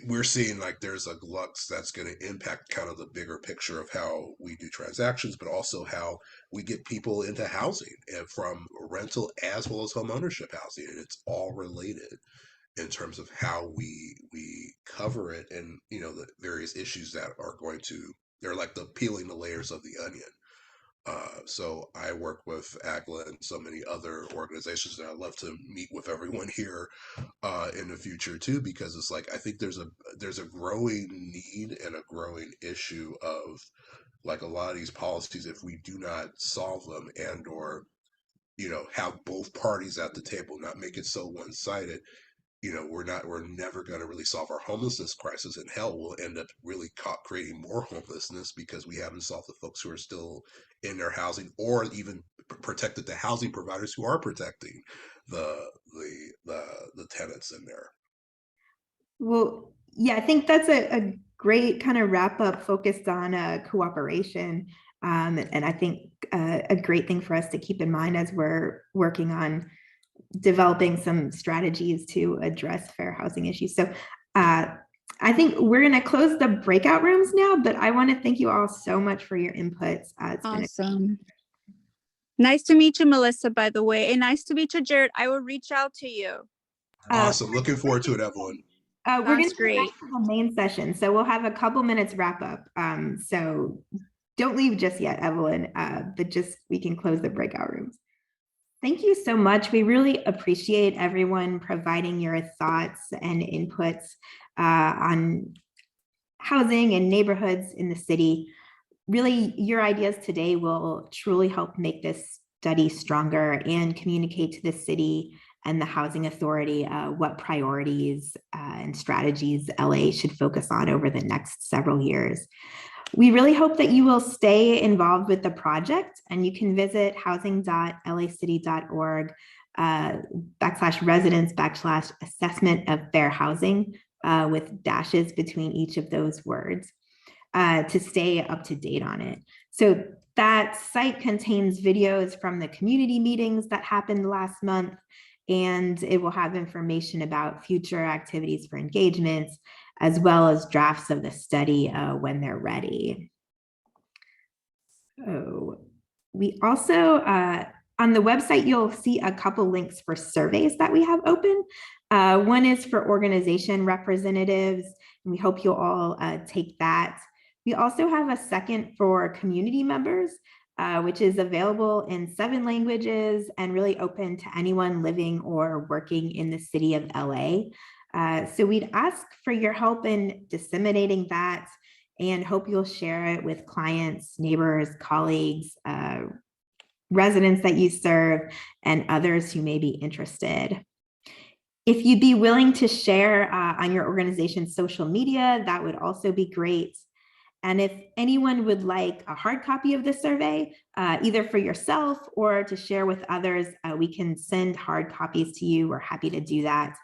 we're seeing like there's a glut that's going to impact kind of the bigger picture of how we do transactions, but also how we get people into housing, and from rental as well as home ownership housing. And it's all related in terms of how we cover it, and the various issues that are going to, they're like the peeling the layers of the onion. So I work with AGLA and so many other organizations, and I'd love to meet with everyone here in the future too, because it's like, I think there's a growing need and a growing issue of, like, a lot of these policies, if we do not solve them and or have both parties at the table, not make it so one-sided, we're never going to really solve our homelessness crisis, and hell, we'll end up really creating more homelessness because we haven't solved the folks who are still in their housing, or even protected the housing providers who are protecting the tenants in there. Well, yeah, I think that's a great kind of wrap up focused on cooperation. And I think a great thing for us to keep in mind as we're working on developing some strategies to address fair housing issues. So I think we're going to close the breakout rooms now, but I want to thank you all so much for your inputs. It's awesome. Nice to meet you, Melissa, by the way. And nice to meet you, Jared. I will reach out to you. Awesome. Looking forward to it, Evelyn. We're going to go back to the main session, so we'll have a couple minutes wrap up. So don't leave just yet, Evelyn, but just we can close the breakout rooms. Thank you so much. We really appreciate everyone providing your thoughts and inputs on housing and neighborhoods in the city. Really, your ideas today will truly help make this study stronger and communicate to the city and the Housing Authority what priorities and strategies LA should focus on over the next several years. We really hope that you will stay involved with the project, and you can visit housing.lacity.org /residence/assessment of fair housing with dashes between each of those words to stay up to date on it. So that site contains videos from the community meetings that happened last month, and it will have information about future activities for engagements, as well as drafts of the study when they're ready. So we also, on the website, you'll see a couple links for surveys that we have open. One is for organization representatives, and we hope you'll all take that. We also have a second for community members, which is available in 7 languages and really open to anyone living or working in the city of LA. So we'd ask for your help in disseminating that and hope you'll share it with clients, neighbors, colleagues, residents that you serve, and others who may be interested. If you'd be willing to share on your organization's social media, that would also be great. And if anyone would like a hard copy of the survey, either for yourself or to share with others, we can send hard copies to you. We're happy to do that.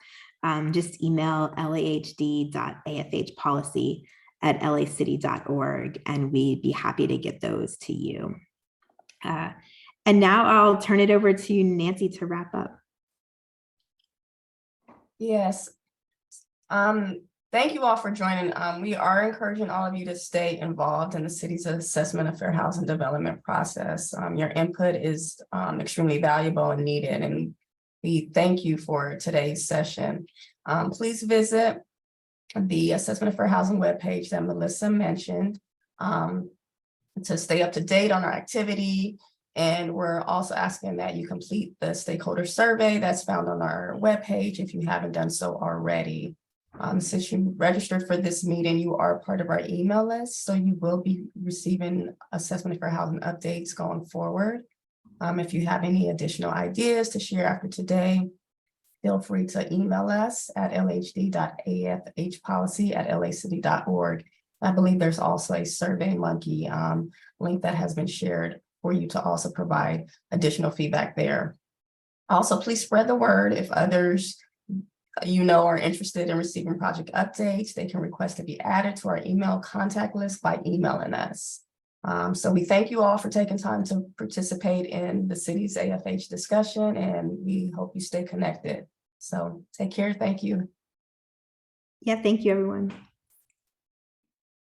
Just email lahd.afhpolicy@lacity.org, and we'd be happy to get those to you. And now I'll turn it over to Nancy to wrap up. Yes. Thank you all for joining. We are encouraging all of you to stay involved in the city's assessment of fair housing development process. Your input is extremely valuable and needed, and we thank you for today's session. Please visit the Assessment of Fair Housing webpage that Melissa mentioned to stay up to date on our activity. And we're also asking that you complete the stakeholder survey that's found on our webpage if you haven't done so already. Since you registered for this meeting, you are part of our email list, so you will be receiving Assessment of Fair Housing updates going forward. If you have any additional ideas to share after today, feel free to email us at lhd.afhpolicy@lacity.org. I believe there's also a SurveyMonkey link that has been shared for you to also provide additional feedback there. Also, please spread the word. If others are interested in receiving project updates, they can request to be added to our email contact list by emailing us. So we thank you all for taking time to participate in the city's AFH discussion, and we hope you stay connected. So take care. Thank you. Yeah, thank you, everyone.